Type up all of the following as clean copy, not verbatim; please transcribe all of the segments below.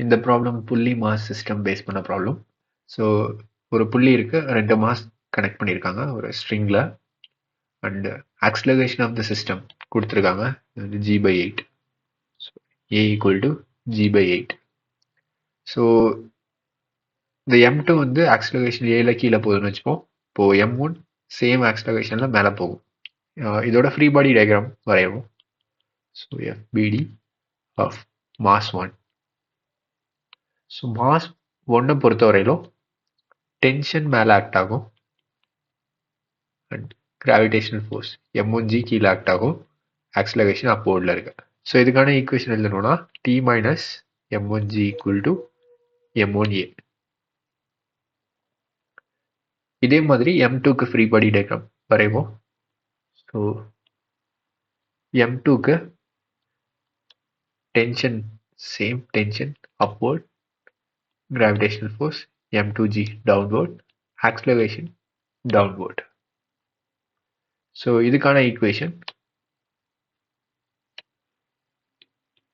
இந்த ப்ராப்ளம் புள்ளி mass system base பண்ண ப்ராப்ளம். ஸோ ஒரு புள்ளி இருக்கு, 2 மாஸ் கனெக்ட் பண்ணியிருக்காங்க ஒரு ஸ்ட்ரிங்கில். And acceleration of the system கொடுத்துருக்காங்க, g/8. So a equal to g/8. So இந்த m2 வந்து ஆக்ஸலரேஷன் ஏல கீழே போகுதுன்னு வச்சுப்போம். இப்போ m1 சேம் ஆக்ஸலரேஷனில் மேலே போகும். இதோட ஃப்ரீ பாடி டயக்ராம் வரையவும். So fbd of mass 1. So mass 1 பொறுத்த வரையிலும் டென்ஷன் மேலே ஆக்ட் ஆகும் அண்ட் கிராவிடேஷனல் ஃபோர்ஸ் m1g கீழே ஆக்ட் ஆகும், ஆக்ஸலரேஷன் அப்போர்டில் இருக்கு. ஸோ இதுக்கான ஈக்குவேஷன் எழுதணும்னா t minus m1g equal to m1a. இதே மாதிரி m2க்கு ஃப்ரீ பாடி டயக்ராம் வரைவோம். ஸோ m2க்கு tension same tension upward, gravitational force m2g downward, acceleration downward. So இதுக்கான equation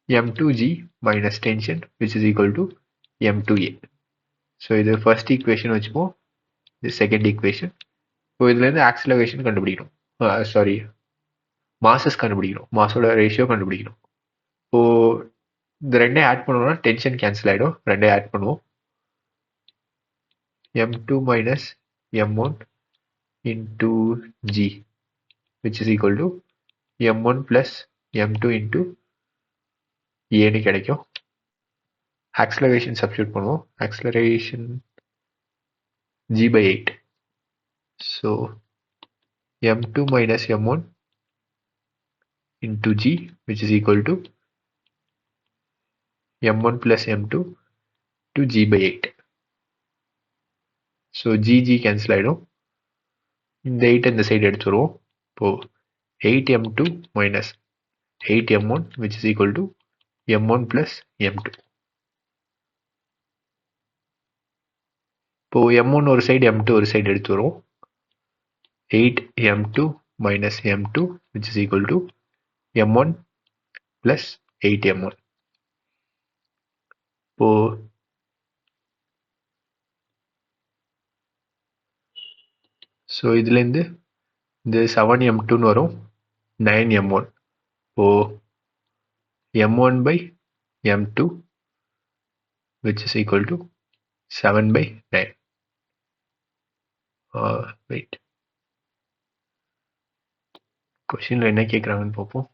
m2g minus tension which is equal to m2a. So இது first equation வச்சுப்போம், இது second equation. So இதுலேருந்து ஆக்ஸலரேஷன் கண்டுபிடிக்கணும், sorry masses கண்டுபிடிக்கணும், மாஸோட ratio கண்டுபிடிக்கணும். இப்போ இந்த ரெண்டையும் ஆட் பண்ணோம்னா டென்ஷன் கேன்சல் ஆகிடும், ரெண்டையும் ஆட் பண்ணுவோம். m2 minus m1 into g which is equal to m1 plus m2 into a கிடைக்கும். ஆக்ஸலரேஷன் சப்ஸ்டியூட் பண்ணுவோம், acceleration g/8. so m2 minus m1 into g which is equal to m1 plus m2 to g/8. so g cancel ஆகிடும், இந்த 8 இந்த side எடுத்துருவோம். இப்போ 8m2 minus 8m1 which is equal to m1 plus m2. இப்போ m1 ஒரு side m2 ஒரு side எடுத்து வரும். 8m2 minus m2 which is equal to m1 plus 8m1. இப்போ ஸோ இதுலேருந்து இந்த 7m2 வரும், 9m1. இப்போ m1 by m2 which is equal to 7/9. Wait, கொஸ்டின்ல என்ன கேட்குறாங்கன்னு பார்ப்போம்.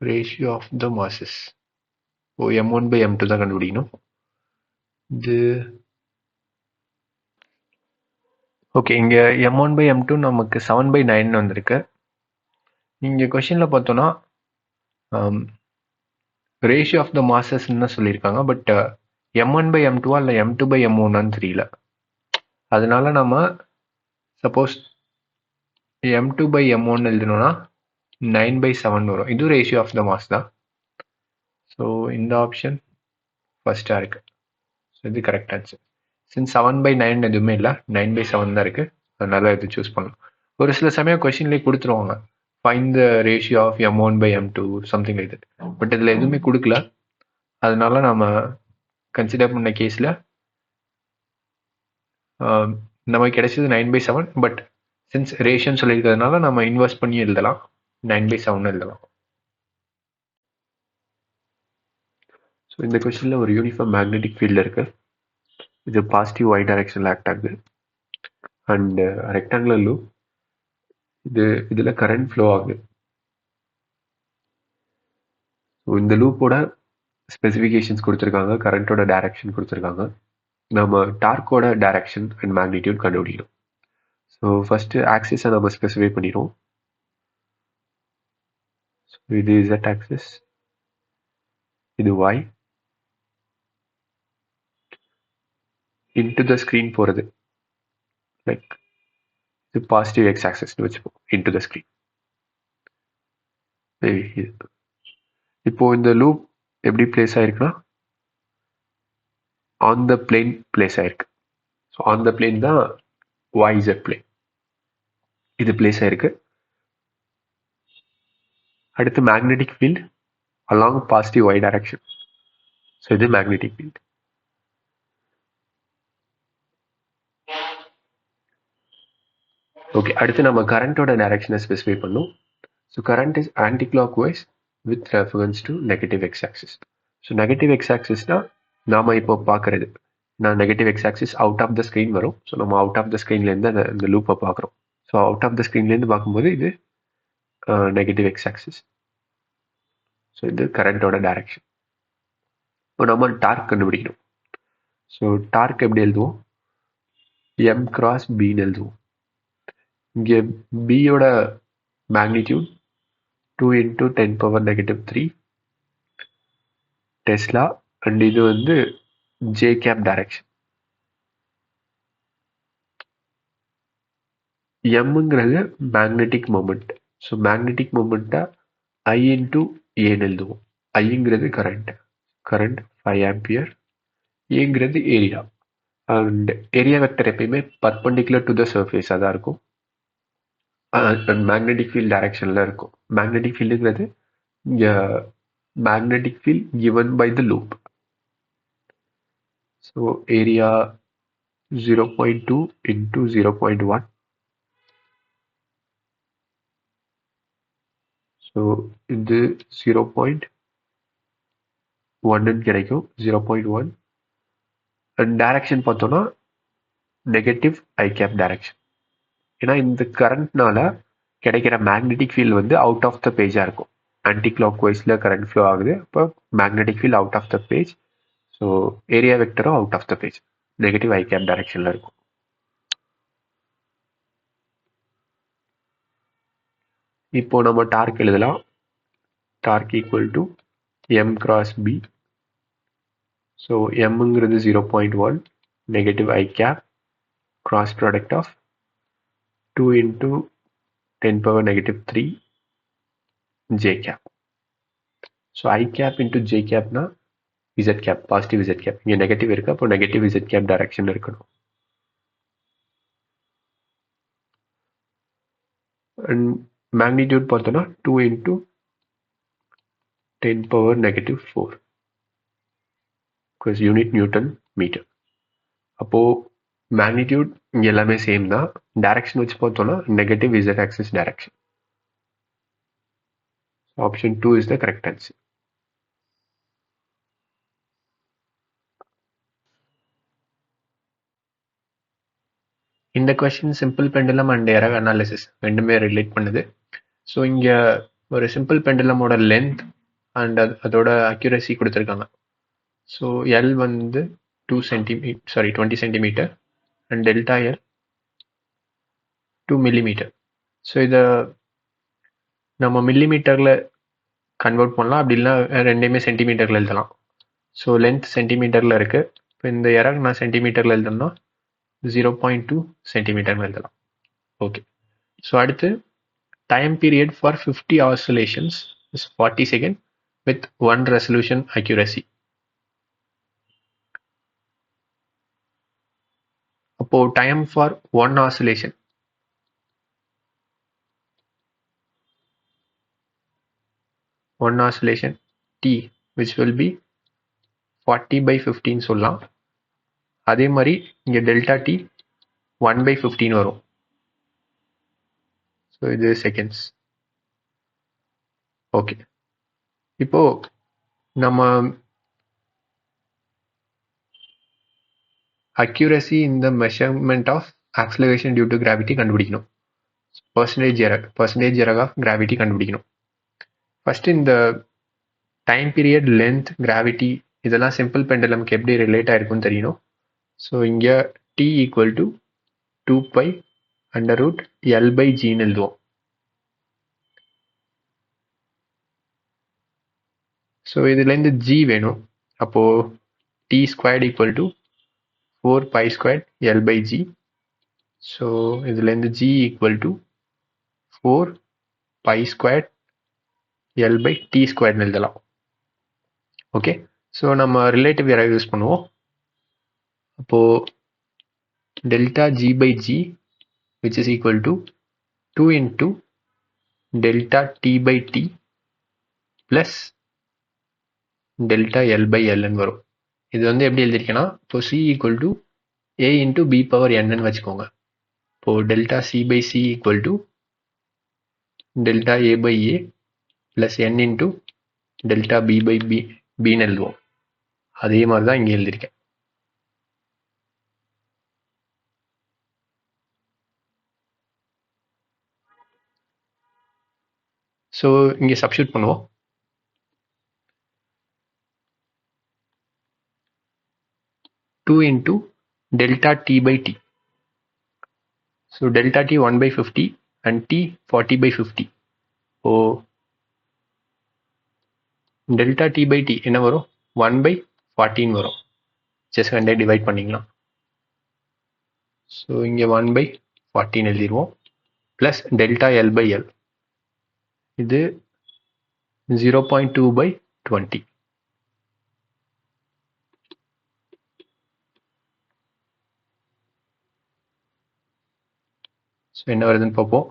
Ratio of the masses. ஓ m1 by m2 தான் கண்டுபிடிக்கணும். இது ஓகே, இங்கே m1 by m2 நமக்கு 7/9 வந்திருக்கு. இங்கே கொஸ்டினில் பார்த்தோன்னா ரேஷியோ ஆஃப் த மாசஸ்ன்னு தான் சொல்லியிருக்காங்க. பட் m1 by m2 இல்லை m2 by m1 தெரியல. அதனால நம்ம சப்போஸ் m2 by m1 எழுதணும்னா 9/7 வரும். இது ரேஷியோ ஆஃப் த மாஸ் தான். ஸோ இந்த ஆப்ஷன் ஃபர்ஸ்டாக இருக்கு. ஸோ இது கரெக்ட் ஆன்சர். சின்ஸ் 7/9 எதுவுமே இல்லை, 9/7 தான் இருக்குது, அதனால இது சூஸ் பண்ணலாம். ஒரு சில சமயம் கொஸ்டின்லேயே கொடுத்துருவாங்க, find the ratio of m1 by m2 something like that. But இதில் எதுவுமே கொடுக்கல, அதனால நம்ம கன்சிடர் பண்ண கேஸில் நமக்கு கிடைச்சது 9/7. பட் சின்ஸ் ரேஷியோன்னு சொல்லியிருக்கிறதுனால நம்ம இன்வெஸ்ட் பண்ணி எழுதலாம், 9/7 எழுதலாம். ஸோ இந்த கொஸ்டினில் ஒரு யூனிஃபார்ம் மேக்னெட்டிக் ஃபீல்டு இருக்குது. இது பாசிட்டிவ் y டைரக்ஷனில் ஆக்ட் ஆகுது. அண்ட் ரெக்டாங்குலர் லூப், இதில் கரண்ட் ஃப்ளோ ஆகுது. ஸோ இந்த லூப்போட ஸ்பெசிஃபிகேஷன்ஸ் கொடுத்துருக்காங்க, கரண்ட்டோட டைரக்ஷன் கொடுத்துருக்காங்க. நம்ம டார்க்கோட டைரக்ஷன் அண்ட் மேக்னிடியூட் கண்டுபிடிக்கணும். ஸோ ஃபஸ்ட்டு ஆக்சிஸை நம்ம ஸ்பெசிஃபை பண்ணிடுவோம். ஸோ இது z ஆக்சிஸ், இது y. இன்டு த ஸ்க்ரீன் போகிறது லைக் இது பாசிட்டிவ் x ஆக்சிஸ்னு வச்சுப்போம், இன்டு த ஸ்க்ரீன். இப்போ இந்த லூப் எப்படி பிளேஸ் ஆயிருக்குன்னா ஆன் த பிளேன் பிளேஸ் ஆயிருக்கு. ஸோ ஆன் த பிளேன் தான் yz பிளேன், இது பிளேஸ் ஆயிருக்கு. அடுத்து magnetic field along positive y direction. So இது மேக்னெட்டிக் ஃபீல்ட். ஓகே, அடுத்து நம்ம கரண்ட்டோட டைரக்ஷனை ஸ்பெசிஃபை பண்ணும். So current is anticlockwise with reference to negative X axis. So negative X ஆக்சிஸ்னா நாம இப்போ பார்க்கறது, நான் negative X axis out of the screen வரும். ஸோ நம்ம அவுட் ஆஃப் த ஸ்க்ரீன்லேருந்து அந்த லூப்பை பார்க்குறோம். ஸோ அவுட் ஆஃப் த ஸ்க்ரீன்லேருந்து பார்க்கும்போது இது நெகட்டிவ் எக்ஸ் ஆக்சிஸ். ஸோ இது கரண்ட்டோட டைரக்ஷன். இப்போ நம்ம டார்க் கண்டுபிடிக்கணும். ஸோ டார்க் எப்படி எழுதுவோம்? எம் கிராஸ் பின்னு எழுதுவோம். இங்கே பியோட மேக்னிடியூட் 2 × 10⁻³ டெஸ்லா, அண்ட் இது வந்து ஜே கேப் டைரக்ஷன். எம்ங்கிறது மேக்னெட்டிக் மொமெண்ட். ஸோ மேக்னெட்டிக் மொமெண்ட்டை ஐ இன்டூ ஏன்னு எழுதுவோம். ஐங்கிறது கரண்ட் 5 ஆம்பியர், ஏங்கிறது ஏரியா. அண்ட் ஏரியா வெக்டர் எப்பயுமே பர்பண்டிகுலர் டு த சர்ஃபேஸ் அதான் இருக்கும், மேக்னெட்டிக் ஃபீல்ட் டைரக்ஷனில் இருக்கும். மேக்னெட்டிக் ஃபீல்டுங்கிறது magnetic field given by the loop. So area 0.2 into 0.1. So இது 0.1 கிடைக்கும், 0.1. and direction பார்த்தோம்னா நெகட்டிவ் ஐ கேப் டைரக்ஷன். ஏன்னா இந்த கரண்ட்னால கிடைக்கிற மேக்னெட்டிக் ஃபீல்ட் வந்து அவுட் ஆஃப் த பேஜாக இருக்கும். ஆன்டி கிளாக் வைஸில் கரண்ட் ஃப்ளோ ஆகுது, அப்போ magnetic field out of the page. So area வெக்டரும் out of the page, negative I cap டைரக்ஷனில் இருக்கும். இப்போ நம்ம டார்க் எழுதலாம். Torque equal to M cross B. So எம்ங்கிறது 0.1 negative I cap cross product of 2 × 10⁻³ J cap. So I cap into J கேப்னா Z cap, positive Z cap. இங்கே negative இருக்கு, அப்போ நெகட்டிவ் இசட் கேப் டைரக்ஷன் இருக்கணும். And magnitude பார்த்தோன்னா 2 × 10⁻⁴, because unit newton metre. அப்போது magnitude இங்கே எல்லாமே சேம் தான். டைரக்ஷன் வச்சு பார்த்தோன்னா negative Z axis direction. Option 2 is the correct answer. இந்த question simple pendulum and error analysis ரெண்டுமே ரிலேட் பண்ணுது. ஸோ இங்கே ஒரு சிம்பிள் பெண்டுலமோட லென்த் அண்ட் அதோட அக்யூரசி கொடுத்துருக்காங்க. ஸோ எல் வந்து 20 centimetre and delta L 2 millimetre. So இதை நம்ம மில்லிமீட்டரில் கன்வெர்ட் பண்ணலாம், அப்படி இல்லைனா ரெண்டையுமே சென்டிமீட்டரில் எழுதலாம். ஸோ லென்த் சென்டிமீட்டரில் இருக்குது. இப்போ இந்த எரர் நான் சென்டிமீட்டரில் எழுதணும்னா 0.2 சென்டிமீட்டர் எழுதலாம். ஓகே, ஸோ அடுத்து time period for 50 oscillations is 40 seconds with 1 resolution accuracy. அப்போ time for 1 oscillation t which will be 40/15 சொல்லலாம். அதே மாதிரி இங்கே டெல்டா டி 1/15 வரும். ஸோ இது செகண்ட்ஸ். ஓகே, இப்போ நம்ம accuracy in the measurement of acceleration due to gravity கண்டுபிடிக்கணும். percentage error of gravity கண்டுபிடிக்கணும். ஃபர்ஸ்ட் இந்த டைம் பீரியட், லென்த், கிராவிட்டி இதெல்லாம் சிம்பிள் பெண்டலம்க்கு எப்படி ரிலேட் ஆயிருக்குன்னு தெரியணும். ஸோ இங்கே டி ஈக்குவல் டு 2π√L/Gன்னு எழுதுவோம். ஸோ இதுலேருந்து ஜி வேணும். அப்போது T squared equal to 4π²L/G. So இதுலேருந்து ஜி ஈக்குவல் டு 4π²L/T² எழுதலாம். ஓகே, ஸோ நம்ம ரிலேட்டிவ் எரர் யூஸ் பண்ணுவோம். அப்போது delta G/G which is equal to 2 into delta T/T plus delta L by எல்ன்னு வரும். இது வந்து எப்படி எழுதிருக்கேன்னா, இப்போ C equal to A into B power என்னன்னு வச்சுக்கோங்க. இப்போ delta C by C equal to delta A by A plus N into delta B by பின்னு எழுதுவோம். அதே மாதிரி தான் இங்கே எழுதியிருக்கேன். ஸோ இங்கே சப்ஸ்டியூட் பண்ணுவோம். Two into delta T by T. So delta T 1/50 and T 40/50. ஓ டெல்டா டி பை டி என்ன வரும்? 1/14 வரும். ஜஸ்ட் 2 டிவைட் பண்ணிக்கலாம். ஸோ இங்கே 1/14 எழுதிடுவோம். Plus delta L by L, இது 0.2/20. ஸோ என்ன வருதுன்னு பார்ப்போம்.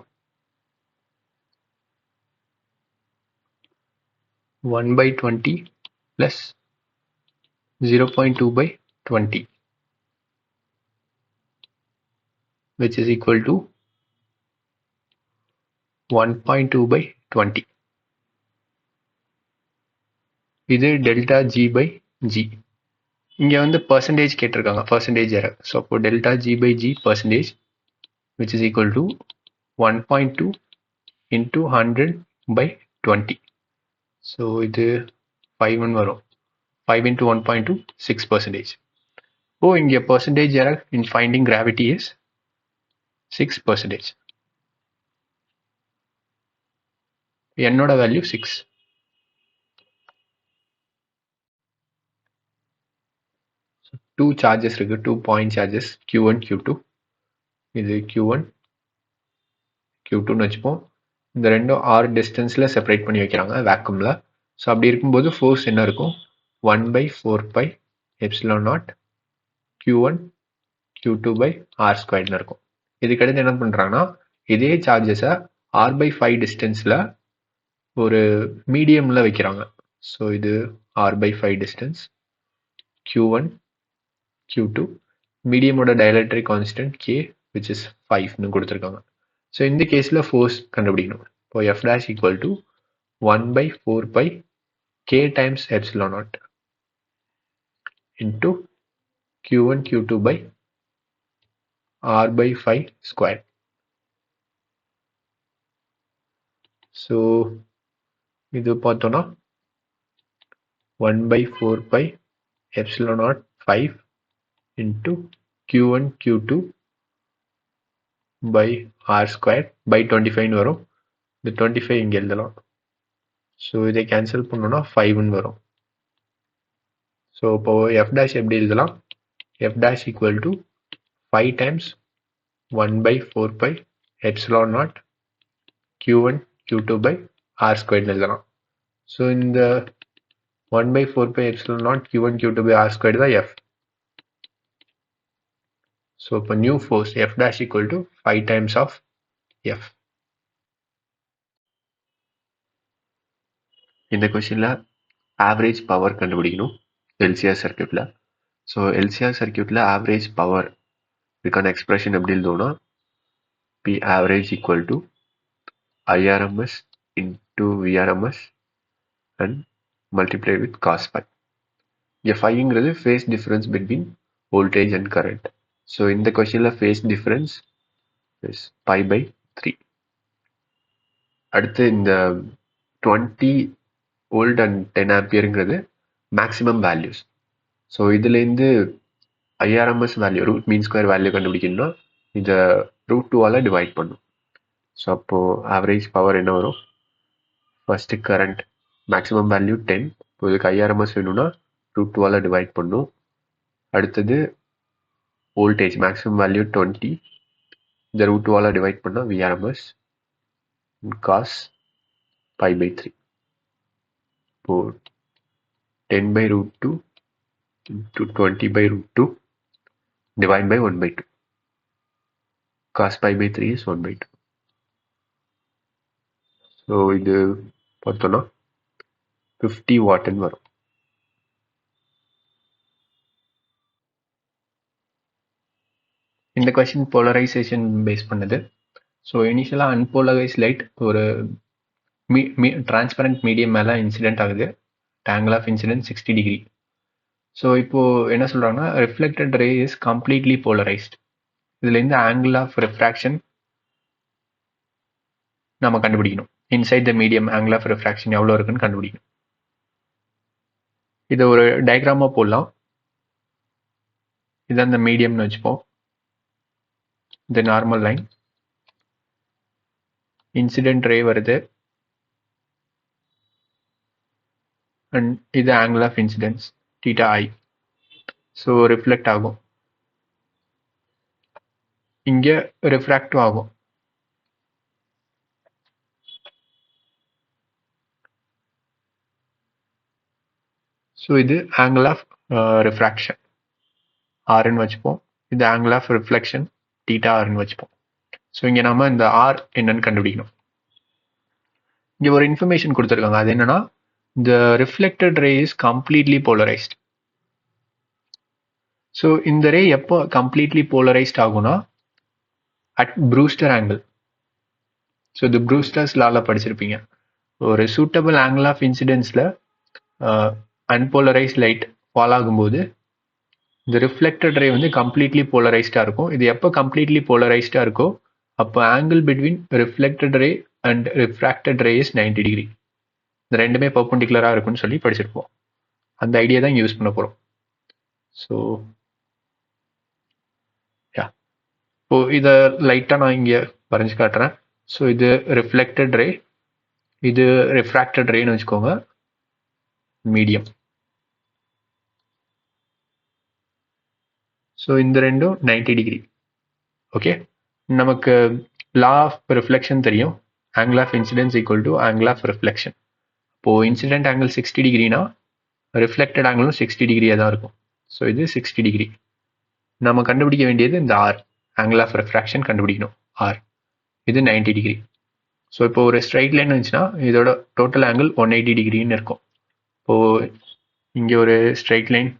1/20 plus 0.2/20, which is equal to 1.2/20. இது டெல்டா ஜி பை ஜி. இங்கே வந்து பர்சன்டேஜ் கேட்டிருக்காங்க, பர்சன்டேஜ் எரர். ஸோ அப்போ delta G by G percentage which is equal to 1.2 into 100/20. So இது 5 வரும். 5 into 1.2 6%. ஓ இங்கே percentage error in finding gravity is 6%. என்னோட வேல்யூ 6. டூ சார்ஜஸ் இருக்கு, 2 பாயிண்ட் சார்ஜஸ் Q1 Q2. இது Q1 Q2ன்னு வச்சுப்போம். இந்த ரெண்டும் ஆர் டிஸ்டன்ஸில் செப்பரேட் பண்ணி வைக்கிறாங்க வேக்யூமில். ஸோ அப்படி இருக்கும்போது ஃபோர்ஸ் என்ன இருக்கும்? 1/4πε0 Q1 Q2/r² இருக்கும். இதுக்கடுத்து என்ன பண்ணுறாங்கன்னா, இதே சார்ஜஸை r/5 டிஸ்டன்ஸில் ஒரு மீடியமில் வைக்கிறாங்க. ஸோ இது r/5 டிஸ்டன்ஸ், Q1 Q2, மீடியமோட dielectric constant K which is 5ன்னு கொடுத்துருக்காங்க. ஸோ இந்த கேஸில் ஃபோர்ஸ் கண்டுபிடிக்கணும். இப்போ F dash equal to 1/4π K times ε0 into Q1 Q2/r/5 square. So இது பார்த்தோன்னா 1/4πε0 5 into Q1 Q2/r²/25 வரும். இந்த 25 இங்கே எழுதலாம். ஸோ இதை கேன்சல் பண்ணோன்னா 5ன்னு வரும். ஸோ இப்போ F dash எப்படி எழுதலாம்? F dash equal to 5 times 1/4πε0 Q1 Q2/r² எழுதலாம். ஸோ இந்த 1/4πε0 Q1 Q2/r² தான் F. ஸோ இப்போ new force F dash equal to 5 times of F. இந்த கொஸ்டினில் ஆவரேஜ் பவர் கண்டுபிடிக்கணும் எல்சிஆர் சர்க்கியூட்டில். ஸோ எல்சிஆர் சர்க்கியூட்டில் ஆவரேஜ் பவர் இதுக்கான எக்ஸ்பிரஷன் எப்படி எழுதுவோம்னா, P average equal to IRMS into VRMS and multiplied with cos phi. இங்கே ஃபைங்கிறது phase difference between voltage and current. So இந்த கொஸ்டினில் ஃபேஸ் டிஃபரன்ஸ் இஸ் π/3. அடுத்து இந்த 20 வோல்ட் அண்ட் 10 ஆம்பியருங்கிறது மேக்ஸிமம் வேல்யூஸ். ஸோ இதுலேருந்து IRMS value root mean square value கண்டுபிடிக்கணும்னா இதை √2ஆல் டிவைட் பண்ணும். ஸோ அப்போது ஆவரேஜ் பவர் என்ன வரும்? First current maximum value 10. இப்போ இதுக்கு IRMS வேணும்னா √2ஆல் டிவைட் பண்ணும். அடுத்தது வோல்டேஜ் மேக்ஸிமம் வேல்யூ 20, இந்த √2ஆல் டிவைட் பண்ணால் VRMS cos π/3. இப்போது 10/√2 into 20/√2 divide by 1/2. cos π/3 is 1/2. So இது பார்த்தோன்னா 50 வாட்னு வரும். இந்த கொஸ்டின் போலரைசேஷன் பேஸ் பண்ணுது. ஸோ இனிஷியலாக அன்போலரைஸ் லைட் ஒரு டிரான்ஸ்பரண்ட் மீடியம் மேலே இன்சிடென்ட் ஆகுது. Angle of incident 60 degree. So இப்போ என்ன சொல்றாங்கன்னா reflected ray is completely polarised. இதுலேருந்து ஆங்கிள் ஆஃப் ரிஃப்ராக்ஷன் நம்ம கண்டுபிடிக்கணும். Inside the medium angle of refraction எவ்வளோ இருக்குன்னு கண்டுபிடிக்கணும். இதை ஒரு டயக்ராமாக போடலாம். இது அந்த மீடியம்னு வச்சுப்போம். இது நார்மல் லைன். இன்சிடென்ட் ரே வருது அண்ட் இது angle of incidence theta I. So reflect ஆகும், இங்கே ரிஃப்ராக்டும் ஆகும். ஸோ இது ஆங்கிள் ஆஃப் ரிஃப்ராக்ஷன் ஆர்ன்னு வச்சுப்போம். இது ஆங்கிள் ஆஃப் ரிஃப்ளெக்ஷன் தீட்டா ஆர்ன்னு வச்சுப்போம். ஸோ இங்கே நம்ம இந்த ஆர் என்னன்னு கண்டுபிடிக்கணும். இங்கே ஒரு இன்ஃபர்மேஷன் கொடுத்துருக்காங்க. அது என்னன்னா the reflected ray is completely polarized. So இந்த ரே எப்போ கம்ப்ளீட்லி போலரைஸ்ட் ஆகும்னா அட் ப்ரூஸ்டர் ஆங்கிள். ஸோ இது ப்ரூஸ்டர்ஸ் லால படிச்சிருப்பீங்க. ஒரு சூட்டபிள் ஆங்கிள் ஆஃப் இன்சிடென்ஸில் அன்போலரைஸ்ட் லைட் ஃபால் ஆகும்போது இந்த ரிஃப்ளெக்டட் ரே வந்து கம்ப்ளீட்லி போலரைஸ்டாக இருக்கும். இது எப்போ கம்ப்ளீட்லி போலரைஸ்டாக இருக்கோ அப்போ angle between reflected ray and refracted ray is 90 degree. இந்த ரெண்டுமே பர்பண்டிகுலராக இருக்கும்னு சொல்லி படிச்சிருப்போம். அந்த ஐடியா தான் யூஸ் பண்ண போகிறோம். ஸோ இப்போ இதை லைட்டாக நான் இங்கே வரைஞ்சி காட்டுறேன். ஸோ இது ரிஃப்ளெக்டட் ரே, இது ரிஃப்ராக்டட் ரேன்னு வச்சுக்கோங்க, மீடியம். ஸோ இந்த ரெண்டும் 90 டிகிரி. ஓகே, நமக்கு லா ஆஃப் ரிஃப்ளெக்ஷன் தெரியும். Angle of incidence equal to angle of reflection. இப்போது இன்சிடென்ட் ஆங்கிள் 60 டிகிரினா ரிஃப்ளெக்டட் ஆங்கிளும் 60 டிகிரியாக தான் இருக்கும். ஸோ இது 60 டிகிரி. நம்ம கண்டுபிடிக்க வேண்டியது இந்த ஆர், ஆங்கிள் ஆஃப் ரிஃப்ராக்ஷன் கண்டுபிடிக்கணும். ஆர் இது 90 டிகிரி. ஸோ இப்போ ஒரு ஸ்ட்ரைட் லைன் இருந்துச்சுன்னா இதோட டோட்டல் ஆங்கிள் 180 டிகிரின்னு இருக்கும். இப்போது இங்கே ஒரு ஸ்ட்ரைட் லைன்,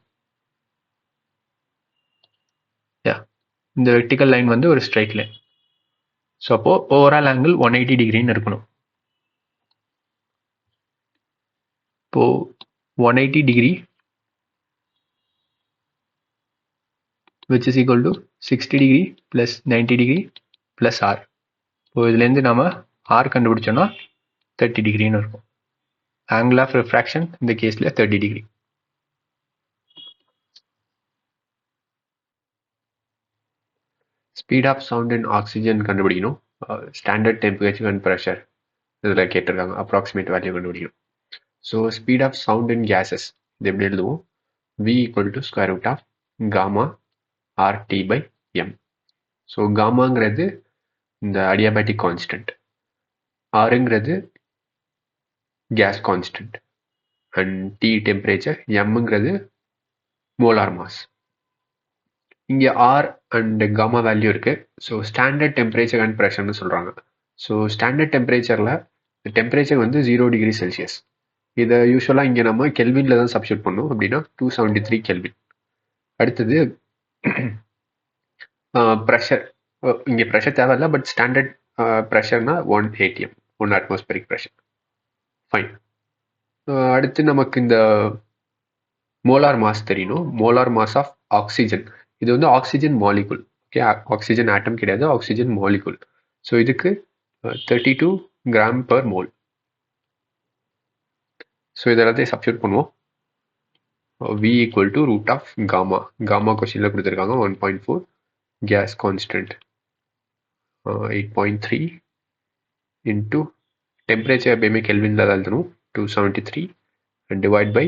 இந்த வெர்டிக்கல் லைன் வந்து ஒரு ஸ்ட்ரைட் லைன். ஸோ அப்போ ஓவரால் ஆங்கிள் 180 டிகிரின்னு இருக்கணும். இப்போ 180 degree which is equal to 60 degree plus 90 degree plus r. இப்போ இதுலேருந்து நம்ம r கண்டுபிடிச்சோம்னா 30 டிகிரின்னு இருக்கும். ஆங்கிள் ஆஃப் ரிஃப்ராக்ஷன் இந்த கேஸில் 30 degree. Speed of sound in oxygen கண்டுபிடிக்கணும். ஸ்டாண்டர்ட் டெம்பரேச்சர் அண்ட் ப்ரெஷர் இதில் கேட்டிருக்காங்க. அப்ராக்சிமேட் வேல்யூ கண்டுபிடிக்கணும். So speed of sound in gases இது எப்படி எழுதுவோம்? v equal to square root of gamma RT by M. So காமாங்கிறது இந்த அடியாபேட்டிக் கான்ஸ்டன்ட், ஆருங்கிறது gas constant and T temperature, எம்ங்கிறது மோலார் மாஸ். இங்கே ஆர் அண்ட் காமா வேல்யூ இருக்குது. ஸோ ஸ்டாண்டர்ட் டெம்பரேச்சர் அண்ட் ப்ரெஷர்னு சொல்கிறாங்க. ஸோ ஸ்டாண்டர்ட் டெம்பரேச்சரில் டெம்பரேச்சர் வந்து 0 டிகிரி செல்சியஸ். இதை யூஸ்வலாக இங்கே நம்ம கெல்வினில் தான் சப்ஸ்டியூட் பண்ணோம். அப்படின்னா 273 கெல்வின். அடுத்தது ப்ரெஷர். இங்கே ப்ரெஷர் தேவையில்லை, பட் ஸ்டாண்டர்ட் ப்ரெஷர்னா 1 atm, 1 அட்மாஸ்பரிக் ப்ரெஷர். ஃபைன். அடுத்து நமக்கு இந்த மோலார் மாஸ் தெரியணும். Molar mass of oxygen. இது வந்து oxygen molecule. Okay, oxygen atom கிடையாது, ஆக்சிஜன் மாலிகுல். ஸோ இதுக்கு 32 கிராம் பர் மோல். ஸோ இதெல்லாத்தையும் சப்ஸ்டியூட் பண்ணுவோம். v equal to root of gamma. Gamma கொஸ்டினில் கொடுத்துருக்காங்க 1.4, கேஸ் கான்ஸ்டன்ட் 8.3 இன்ட்டு டெம்பரேச்சர் எப்பயுமே கெல்வினில் தான் எழுதணும் 273 and divide by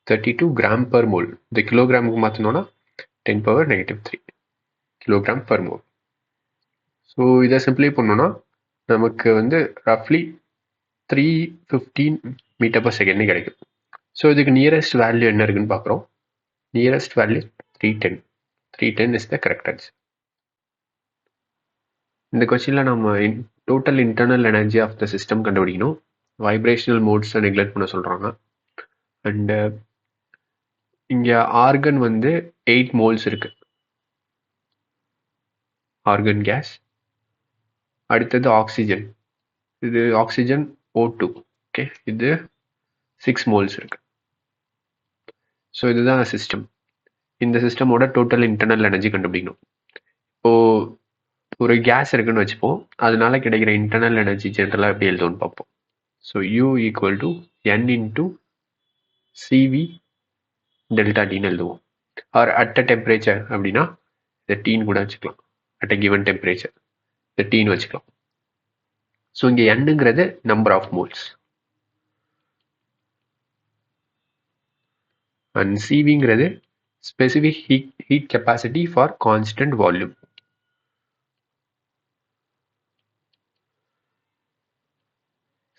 32 gram per mole. இந்த கிலோகிராமுக்கு மாற்றினோன்னா 10⁻³ கிலோகிராம் பர் மோல். ஸோ இதை சிம்பிளை பண்ணோன்னா நமக்கு வந்து ரஃப்லி 315 மீட்டர் பர் செகண்ட்னு கிடைக்கும். ஸோ இதுக்கு நியரஸ்ட் வேல்யூ என்ன இருக்குன்னு பார்க்குறோம். Nearest value 310. 310 is the correct answer. இந்த கொஸ்டினில் நம்ம total internal energy of the system கண்டுபிடிக்கணும். வைப்ரேஷனல் மோட்ஸை நெக்லெக்ட் பண்ண சொல்கிறாங்க. அண்டு இங்கே ஆர்கன் வந்து 8 மோல்ஸ் இருக்குது. Argon gas. அடுத்தது ஆக்சிஜன். இது ஆக்சிஜன் O2. ஓகே, இது 6 மோல்ஸ் இருக்கு. ஸோ இதுதான் சிஸ்டம். இந்த சிஸ்டமோட டோட்டல் இன்டர்னல் எனர்ஜி கண்டுபிடிக்கணும். இப்போ ஒரு கேஸ் இருக்குன்னு வச்சுப்போம், அதனால கிடைக்கிற இன்டர்னல் எனர்ஜி ஜென்ரலாக எப்படி எழுதுவோம்னு பார்ப்போம். So U equal to N into CV delta டின்னு எழுதுவோம். ஆர் அட் அ டெம்பரேச்சர் அப்படின்னா இதை டீன்னு கூட வச்சுக்கலாம். அட் அ கிவன் டெம்பரேச்சர் இதை டீன்னு வச்சுக்கலாம். ஸோ இங்கே Nங்கிறது நம்பர் ஆஃப் மோல்ஸ் அண்ட் CVங்கிறது specific heat capacity for constant volume.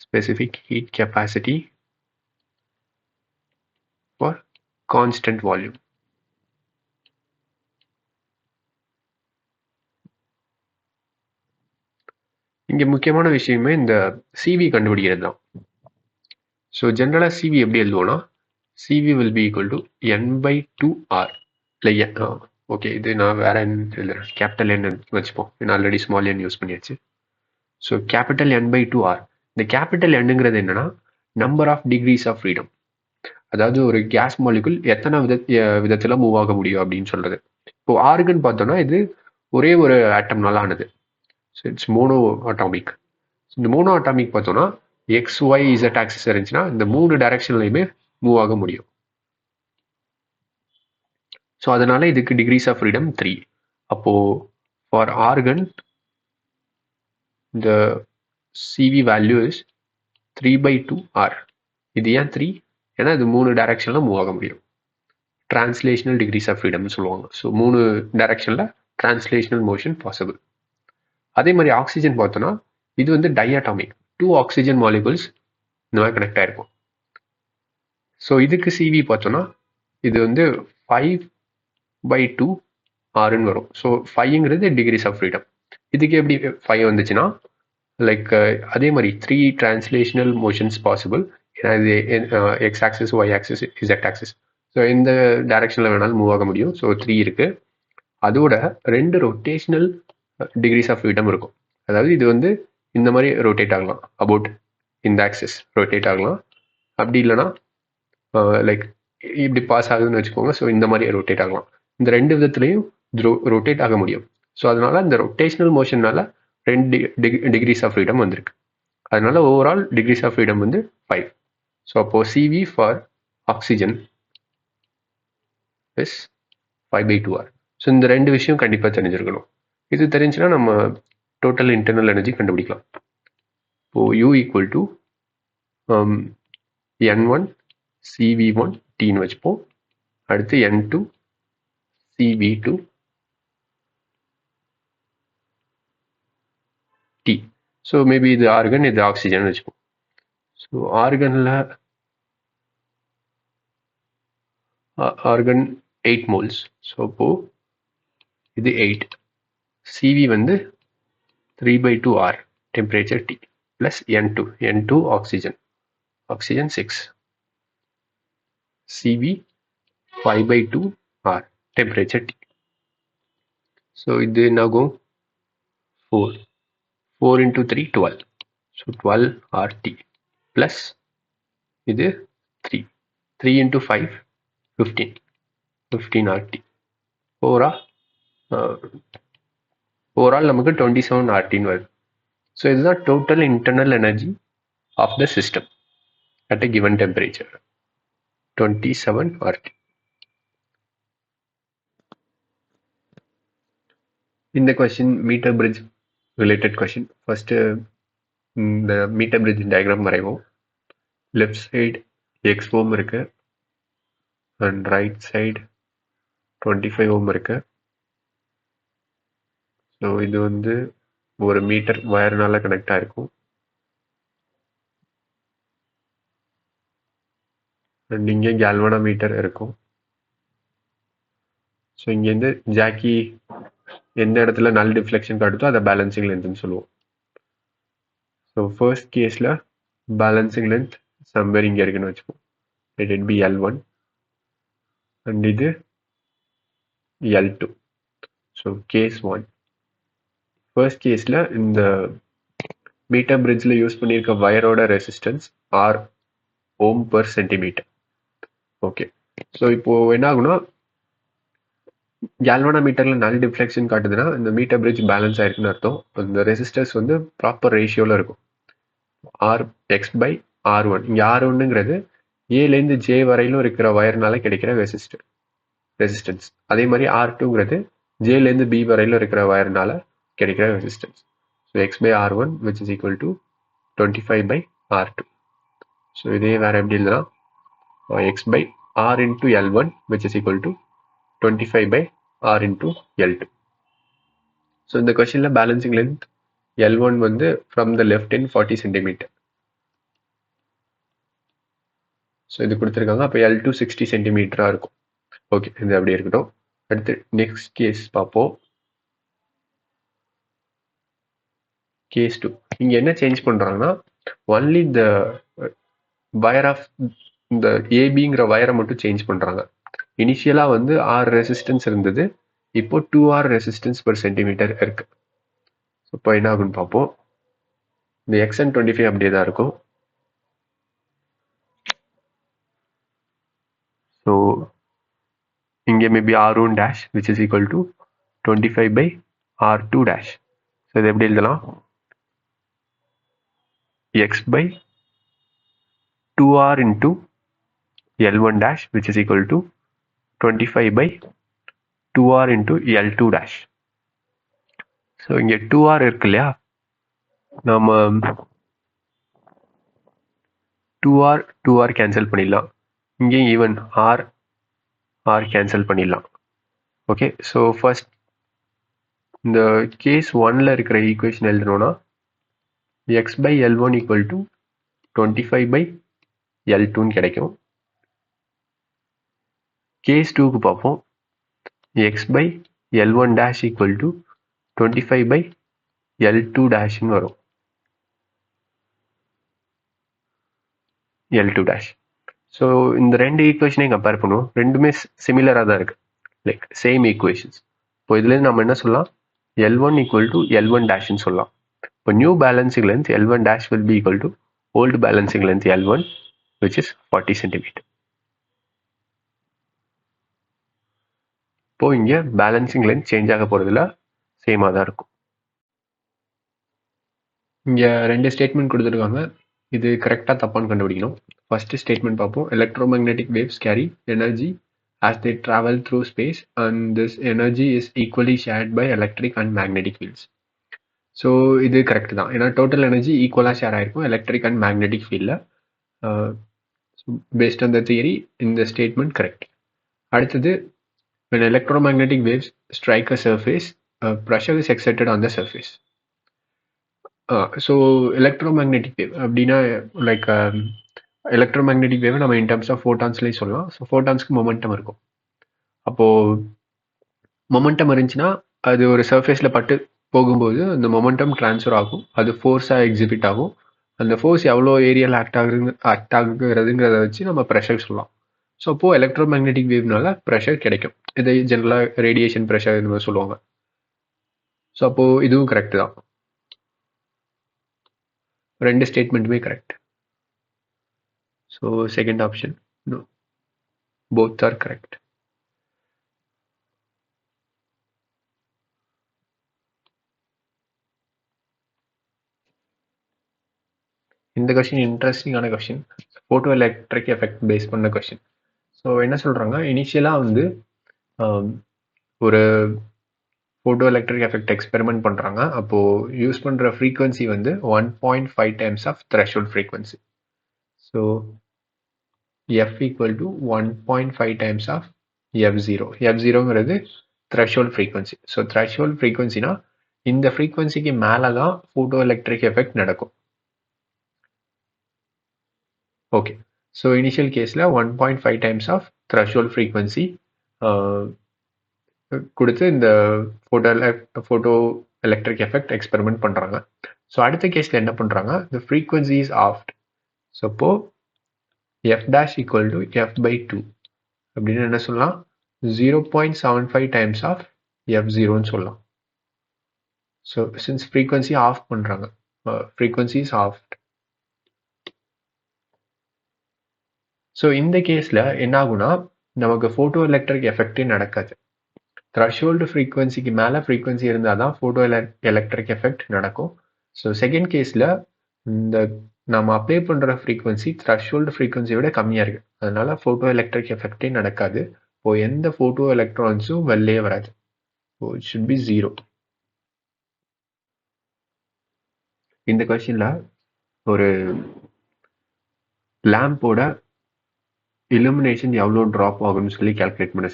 Specific heat capacity for constant volume. இங்க முக்கியமான விஷயமே இந்த CV கண்டுபிடிக்கிறது தான். ஸோ ஜென்ரலாக CV எப்படி எழுதுவோம்னா CV will be equal to N/2R. இல்லை, ஓகே, இது நான் வேற எழுதுறேன். கேபிட்டல் N வச்சுப்போம், நான் ஆல்ரெடி ஸ்மால் N யூஸ் பண்ணியாச்சு. So capital N/2R. இந்த கேபிட்டல் Nங்கிறது என்னன்னா number of degrees of freedom. அதாவது ஒரு கேஸ் மாலிகுல் எத்தனை விதத்தில் மூவ் ஆக முடியும் அப்படின்னு சொல்றது. இப்போ ஆர்கன் பார்த்தோம்னா இது ஒரே ஒரு ஆட்டம்னால ஆனது. So it's mono atomic. இந்த மோனோ அட்டாமிக் பார்த்தோம்னா XYZ ஆக்சிஸ் இருந்துச்சுன்னா இந்த 3 டைரக்ஷன்லையுமே மூவ் ஆக முடியும். ஸோ அதனால இதுக்கு டிகிரிஸ் ஆஃப் ஃப்ரீடம் 3. அப்போ ஃபார் ஆர்கன் இந்த CV வேல்யூ இஸ் 3/2R. இது ஏன் 3? ஏன்னா இது 3 டைரக்ஷன்ல மூவ் ஆக முடியும். டிரான்ஸ்லேஷனல் டிகிரிஸ் ஆஃப் ஃப்ரீடம்னு சொல்லுவாங்க. ஸோ 3 டைரக்ஷன்ல டிரான்ஸ்லேஷனல் மோஷன் பாசிபிள். அதே மாதிரி ஆக்சிஜன் பார்த்தோம்னா இது வந்து டைஅட்டாமிக். 2 ஆக்சிஜன் மாலிகுல்ஸ் இந்த மாதிரி கனெக்ட் ஆயிருக்கும். ஸோ இதுக்கு CV பார்த்தோம்னா இது வந்து 5/2Rன்னு வரும். ஸோ 5ங்கிறது டிகிரிஸ் ஆஃப் ஃப்ரீடம். இதுக்கு எப்படி 5 வந்துச்சுன்னா லைக் அதே மாதிரி 3 டிரான்ஸ்லேஷனல் மோஷன்ஸ் பாசிபிள். ஏன்னா இது X axis, Y axis, Z axis. So எந்த டைரக்ஷனில் வேணாலும் மூவ் ஆக முடியும். ஸோ 3 இருக்கு. அதோட 2 ரொட்டேஷனல் டிகிரிஸ் ஆஃப் ஃப்ரீடம் இருக்கும். அதாவது இது வந்து இந்த மாதிரி ரொட்டேட் ஆகலாம், அபவுட் இந்த ஆக்சிஸ் ரொட்டேட் ஆகலாம். அப்படி இல்லைன்னா லைக் இப்படி பாஸ் ஆகுதுன்னு வச்சுக்கோங்க. ஸோ இந்த மாதிரி ரொட்டேட் ஆகலாம். இந்த 2 விதத்துலையும் ரொட்டேட் ஆக முடியும். ஸோ அதனால இந்த ரொட்டேஷனல் மோஷன்னால 2 டிகிரிஸ் ஆஃப் ஃப்ரீடம் வந்திருக்கு. அதனால ஓவரால் டிகிரிஸ் ஆஃப் ஃப்ரீடம் வந்து 5. ஸோ அப்போ CV for oxygen is 5/2R. So இந்த 2 விஷயம் கண்டிப்பாக தெரிஞ்சிருக்கணும். இது தெரிஞ்சுன்னா நம்ம டோட்டல் இன்டர்னல் எனர்ஜி கண்டுபிடிக்கலாம். இப்போ U equal to N1 CV1 Tன்னு வச்சுப்போம். அடுத்து N2 CV2 T. So maybe இது ஆர்கன், இது ஆக்சிஜன் வச்சுப்போம். ஸோ ஆர்கனில் ஆர்கன் 8 மோல்ஸ். ஸோ அப்போ இது 8. CV வந்து 3/2R temperature T plus N2 oxygen 6. CV 5/2R temperature T. So இது என்னாகும் 4 into 3 12. So 12 RT plus இது 3 into 5 15 RT. ஓவரால் நமக்கு 27 RTன்னு வருது. ஸோ இதுதான் total internal energy of the system at a given temperature 27 RT. இந்த question meter bridge related question. First இந்த meter bridge diagram வரைவோம். Left side X ohm இருக்கு and right side 25 ohm இருக்கு. So இது வந்து ஒரு மீட்டர் வயர்னால கனெக்ட் ஆயிருக்கும். அண்ட் இங்கே கேல்வனா மீட்டர் இருக்கும். ஸோ இங்கேருந்து ஜாக்கி எந்த இடத்துல நல் டிஃப்ளெக்ஷன் காட்டுதோ அதை பேலன்சிங் லென்த்னு சொல்லுவோம். ஸோ ஃபர்ஸ்ட் கேஸில் பேலன்சிங் லென்த் சம்வேர் இங்கே இருக்குன்னு வச்சுப்போம். let it be L1 and இது L2. So case 1. ஃபர்ஸ்ட் கேஸில் இந்த மீட்டர் பிரிட்ஜில் யூஸ் பண்ணியிருக்க வயரோட ரெசிஸ்டன்ஸ் ஆர் ஓம் பர் சென்டிமீட்டர். ஓகே, ஸோ இப்போது என்ன ஆகுனா கேல்வனோமீட்டரில் நல் டிஃப்ளெக்ஷன் காட்டுதுன்னா இந்த மீட்டர் பிரிட்ஜ் பேலன்ஸ் ஆயிருக்குன்னு அர்த்தம். இந்த ரெசிஸ்டர்ஸ் வந்து ப்ராப்பர் ரேஷியோவில் இருக்கும். R X by R one. இங்கே ஆர் ஒன்னுங்கிறது ஏலேருந்து ஜே வரையிலும் இருக்கிற வயர்னால கிடைக்கிற ரெசிஸ்டன்ஸ். அதே மாதிரி ஆர் டூங்கிறது ஜேலேருந்து பி வரையிலும் இருக்கிற வயர்னால கிடைக்கிற resistance. So X by R one which is equal to 25 by R two. So இதே வேறு எப்படி இல்லைனா X by R into L one which is equal to 25 by R into L2. So இந்த கொஸ்டின்ல பேலன்சிங் லென்த் L1 வந்து from the left end 40 cm. So இது கொடுத்துருக்காங்க. அப்போ L2 60 cm இருக்கும். ஓகே, இது அப்படியே இருக்கட்டும். அடுத்து நெக்ஸ்ட் கேஸ் பார்ப்போம். கேஸ் 2. இங்கே என்ன சேஞ்ச் பண்ணுறாங்கன்னா ஒன்லி த வயர் ஆஃப் இந்த ஏபிங்கிற வயரை மட்டும் சேஞ்ச் பண்ணுறாங்க. இனிஷியலாக வந்து ஆர் ரெசிஸ்டன்ஸ் இருந்தது, இப்போ 2R ரெசிஸ்டன்ஸ் பர் சென்டிமீட்டர் இருக்கு. ஸோ இப்போ என்ன ஆகுன்னு பார்ப்போம். இந்த XN 25 அப்படியே தான் இருக்கும். ஸோ இங்கே maybe R1 dash which is equal to 25 by R2 dash. So இது எப்படி எழுதலாம்? X by 2R into L1 dash which is equal to 25 by 2R into L2 dash. So இங்கே 2R இருக்கு இல்லையா, நம்ம 2R கேன்சல் பண்ணிடலாம். இங்கே ஈவன் R கேன்சல் பண்ணிடலாம். ஓகே, ஸோ ஃபர்ஸ்ட் இந்த கேஸ் 1ல் இருக்கிற ஈக்குவேஷன் எழுதணும்னா x by L1 equal to 25 by L2ன்னு கிடைக்கும். கேஸ் 2க்கு பார்ப்போம். X by L1 dash equal to 25 by L2 dash வரும். L2 dash. ஸோ இந்த ரெண்டு ஈக்குவேஷனையும் கம்பேர் பண்ணுவோம். ரெண்டுமே சிமிலராக தான் இருக்கு, லைக் சேம் ஈக்குவேஷன்ஸ். இப்போ இதுலேருந்து நம்ம என்ன சொல்லலாம்? L1 equal to L1 dash சொல்லலாம். இப்போ new balancing length L1 dash will be equal to old balancing length L1 which is 40 cm. இப்போ இங்கே பேலன்சிங் லென்த் சேஞ்ச் ஆக போகிறதுல சேமாக தான் இருக்கும். இங்கே ரெண்டு ஸ்டேட்மெண்ட் கொடுத்துருக்காங்க. இது கரெக்டாக தப்பான்னு கண்டுபிடிக்கணும். ஃபர்ஸ்ட் ஸ்டேட்மெண்ட் பார்ப்போம். Electromagnetic waves carry energy as they travel through space and this energy is equally shared by electric and magnetic fields. So இது கரெக்ட் தான், ஏன்னா டோட்டல் எனர்ஜி ஈக்குவலாக ஷேர் ஆகிருக்கும் எலக்ட்ரிக் அண்ட் மேக்னெட்டிக் ஃபீல்டில். பேஸ்ட் ஆன் த தியரி இந்த statement correct. அடுத்தது when electromagnetic waves strike a surface, pressure is exerted on the surface. So electromagnetic wave அப்படின்னா like electromagnetic wave நம்ம இன் terms of ஃபோட்டான்ஸ்லேயும் சொல்லலாம். So ஃபோட்டான்ஸ்க்கு momentum இருக்கும். அப்போது momentum இருந்துச்சுன்னா அது ஒரு சர்ஃபேஸில் பட்டு போகும்போது அந்த மொமெண்டம் ட்ரான்ஸ்ஃபர் ஆகும், அது ஃபோர்ஸாக எக்ஸிபிட் ஆகும். அந்த ஃபோர்ஸ் எவ்வளோ ஏரியாவில் ஆக்ட் ஆகுங்கிறத வச்சு நம்ம ப்ரெஷர் சொல்லலாம். ஸோ அப்போது எலக்ட்ரோமேக்னெட்டிக் வேவ்னால ப்ரெஷர் கிடைக்கும். இதை ஜென்ரலாக ரேடியேஷன் ப்ரெஷர் இந்த மாதிரி சொல்லுவாங்க. ஸோ அப்போது இதுவும் கரெக்ட் தான். ரெண்டு ஸ்டேட்மெண்ட்டுமே correct. So second option no, both are correct. இந்த கொஸ்டின் இன்ட்ரெஸ்டிங்கான question. Photoelectric effect base பண்ண கொஸ்டின். ஸோ என்ன சொல்கிறாங்க, இனிஷியலாக வந்து ஒரு ஃபோட்டோ எலக்ட்ரிக் எஃபெக்ட் எக்ஸ்பெரிமெண்ட் பண்ணுறாங்க. அப்போது யூஸ் பண்ணுற ஃப்ரீக்வன்சி வந்து 1.5 times of threshold frequency. So F equal to 1.5 times of F0. F0ங்கிறது த்ரெஷோல்ட் ஃப்ரீக்வன்சி. ஸோ த்ரெஷோல்ட் ஃப்ரீக்வன்சினா இந்த ஃப்ரீக்வன்சிக்கு மேலே தான் ஃபோட்டோ எலக்ட்ரிக் எஃபெக்ட் நடக்கும். ஓகே, ஸோ இனிஷியல் கேஸில் 1.5 times ஆஃப் த்ரெஷோல்ட் ஃப்ரீக்வன்சி கொடுத்து இந்த ஃபோட்டோ எலக்ட்ரிக் எஃபெக்ட் எக்ஸ்பெரிமெண்ட் பண்ணுறாங்க. ஸோ அடுத்த கேஸில் என்ன பண்ணுறாங்க, the frequency is halved. So அப்போ f dash equal to f/2 அப்படின்னு என்ன சொல்லலாம், 0.75 times ஆஃப் F0ன்னு சொல்லலாம். ஸோ சின்ஸ் ஃப்ரீக்வன்சி ஆஃப் பண்ணுறாங்க, ஃப்ரீக்வன்சி இஸ் ஆஃப். ஸோ இந்த கேஸில் என்ன ஆகுனா நமக்கு ஃபோட்டோ எலக்ட்ரிக் எஃபெக்டே நடக்காது. த்ரெஷோல்டு ஃப்ரீக்வன்சிக்கு மேலே ஃப்ரீக்வன்சி இருந்தால் தான் ஃபோட்டோ எலக்ட்ரிக் எஃபெக்ட் நடக்கும். ஸோ செகண்ட் கேஸில் இந்த நம்ம அப்ளை பண்ணுற ஃப்ரீக்வன்சி த்ரெஷோல்டு ஃப்ரீக்வன்சியை விட கம்மியாக இருக்குது. அதனால ஃபோட்டோ எலக்ட்ரிக் எஃபெக்டே நடக்காது. இப்போ எந்த ஃபோட்டோ எலக்ட்ரான்ஸும் வெளிலே வராது. So it should be 0. இந்த கொஸ்டினில் ஒரு லேம்போட illumination எவ்வளோ ட்ராப் ஆகும்னு சொல்லி கால்குலேட் பண்ண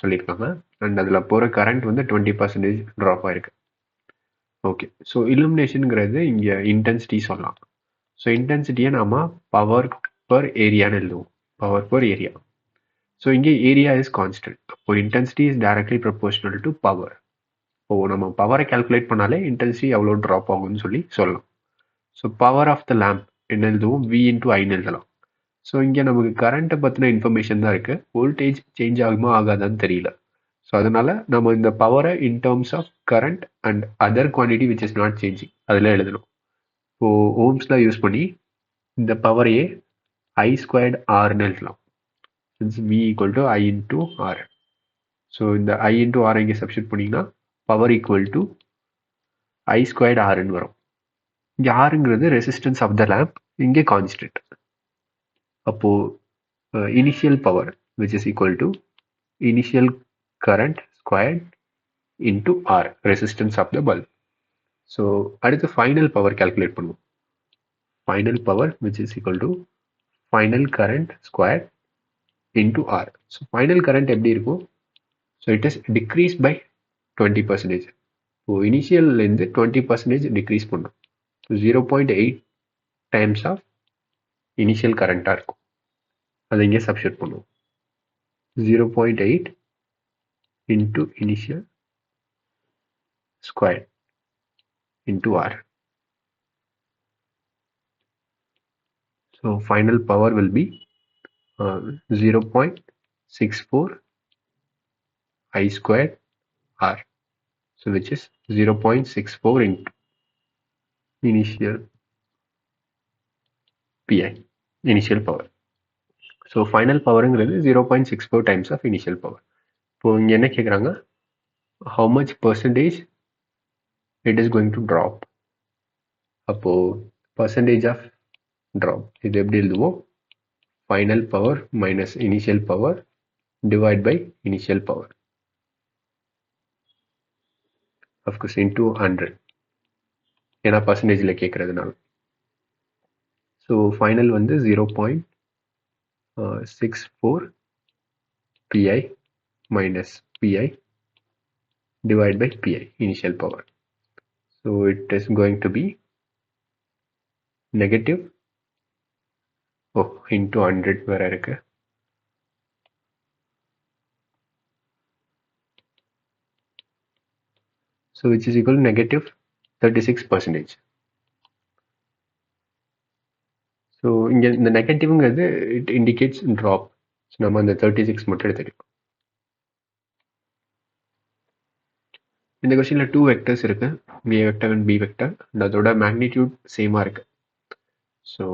சொல்லியிருக்காங்க. அண்ட் அதில் போகிற கரண்ட் வந்து 20% ட்ராப் ஆயிருக்கு. ஓகே, ஸோ illuminationங்கிறது இங்கே இன்டென்சிட்டி சொல்லலாம். ஸோ இன்டென்சிட்டியை நாம் பவர் பர் ஏரியான்னு எழுதுவோம். Power per area. ஸோ இங்கே ஏரியா இஸ் கான்ஸ்டன்ட். இப்போ intensity is directly proportional to power. இப்போ நம்ம பவரை கால்குலேட் பண்ணாலே இன்டென்சிட்டி எவ்வளோ ட்ராப் ஆகும்னு சொல்லி சொல்லலாம். So power of the lamp என்ன எழுதுவோம்? V இன்டூ ஐன்னு எழுதலாம். ஸோ இங்கே நமக்கு கரண்ட்டை பற்றின இன்ஃபர்மேஷன் தான் இருக்குது. வோல்டேஜ் சேஞ்ச் ஆகுமா ஆகாதான்னு தெரியல. ஸோ அதனால் நம்ம இந்த பவரை in terms of current and other quantity which is not changing அதில் எழுதணும். இப்போது ஓம்ஸில் யூஸ் பண்ணி இந்த பவரையே I² Rன்னு எழுதலாம். Since V equal to I into R. So இந்த I இன்டூ ஆர் இங்கே சப்ஸ்டியூட் பண்ணிங்கன்னா பவர் ஈக்குவல் டு I² Rன்னு வரும். இங்கே ஆருங்கிறது ரெசிஸ்டன்ஸ் ஆஃப் த லேம்ப், இங்கே கான்ஸ்டன்ட். அப்போது initial power which is equal to initial current squared into R, resistance of the bulb. So அடுத்து ஃபைனல் பவர் கால்குலேட் பண்ணுவோம். Final power which is equal to final current squared into R. So final current எப்படி இருக்கும்? So it is decrease by 20%. இப்போ இனிஷியல்லேருந்து 20% decrease பண்ணும். So 0.8 times of initial கரண்ட்டாக இருக்கும். அதை இங்கே சப்ஸ்டியூட் பண்ணுவோம். 0.8 into initial square into R. So final power will be 0.64 I squared R. So which is 0.64 into initial PI, initial power. So final power is 0.64 times of initial power. இப்போ இங்கே என்ன கேட்குறாங்க? How much percentage it is going to drop? அப்போ percentage of drop இது எப்படி எழுதுவோம்? Final power minus initial power divide by initial power, of course into 100 ஏன்னா பர்சன்டேஜில் கேட்குறதுனால. ஸோ ஃபைனல் வந்து 0.64 PI minus PI divide by PI, initial power. So it is going to be negative into 100 வேற இருக்கு. So which is equal to negative 36%. So இங்கே இந்த நெகட்டிவ்ங்கிறது it indicates drop. So நம்ம அந்த 36 மட்டும் எடுத்துக்கலாம். இந்த கொஸ்டினில் 2 வெக்டர்ஸ் இருக்குது, A vector and B vector. And அதோட மேக்னிடியூட் சேமாக இருக்குது. So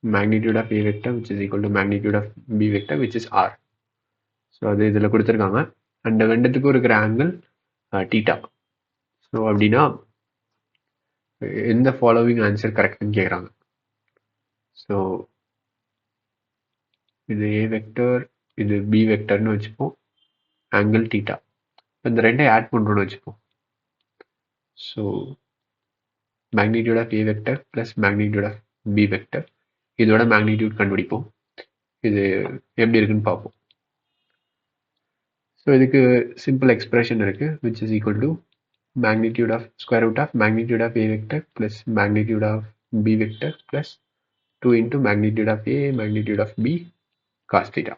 magnitude of A vector which is equal to magnitude of B vector which is R. So அது இதில் கொடுத்துருக்காங்க. அண்ட் ரெண்டுத்துக்கும் இருக்கிற ஆங்கிள் தீட்டா. ஸோ அப்படின்னா எந்த ஃபாலோவிங் ஆன்சர் கரெக்ட்னு கேட்குறாங்க. ஸோ இது A வெக்டர், இது B வெக்டர்னு வச்சுப்போம். ஆங்கிள் தீட்டா இந்த ரெண்டை ஆட் பண்ணுறோன்னு வச்சுப்போம். So magnitude of A vector plus magnitude of B vector, இதோட மேக்னிடியூட் கண்டுபிடிப்போம். இது எப்படி இருக்குன்னு பார்ப்போம். ஸோ இதுக்கு சிம்பிள் எக்ஸ்பிரஷன் இருக்கு, which is equal to magnitude of square root of magnitude of A vector plus magnitude of B vector plus 2 into magnitude of A magnitude of B cos theta.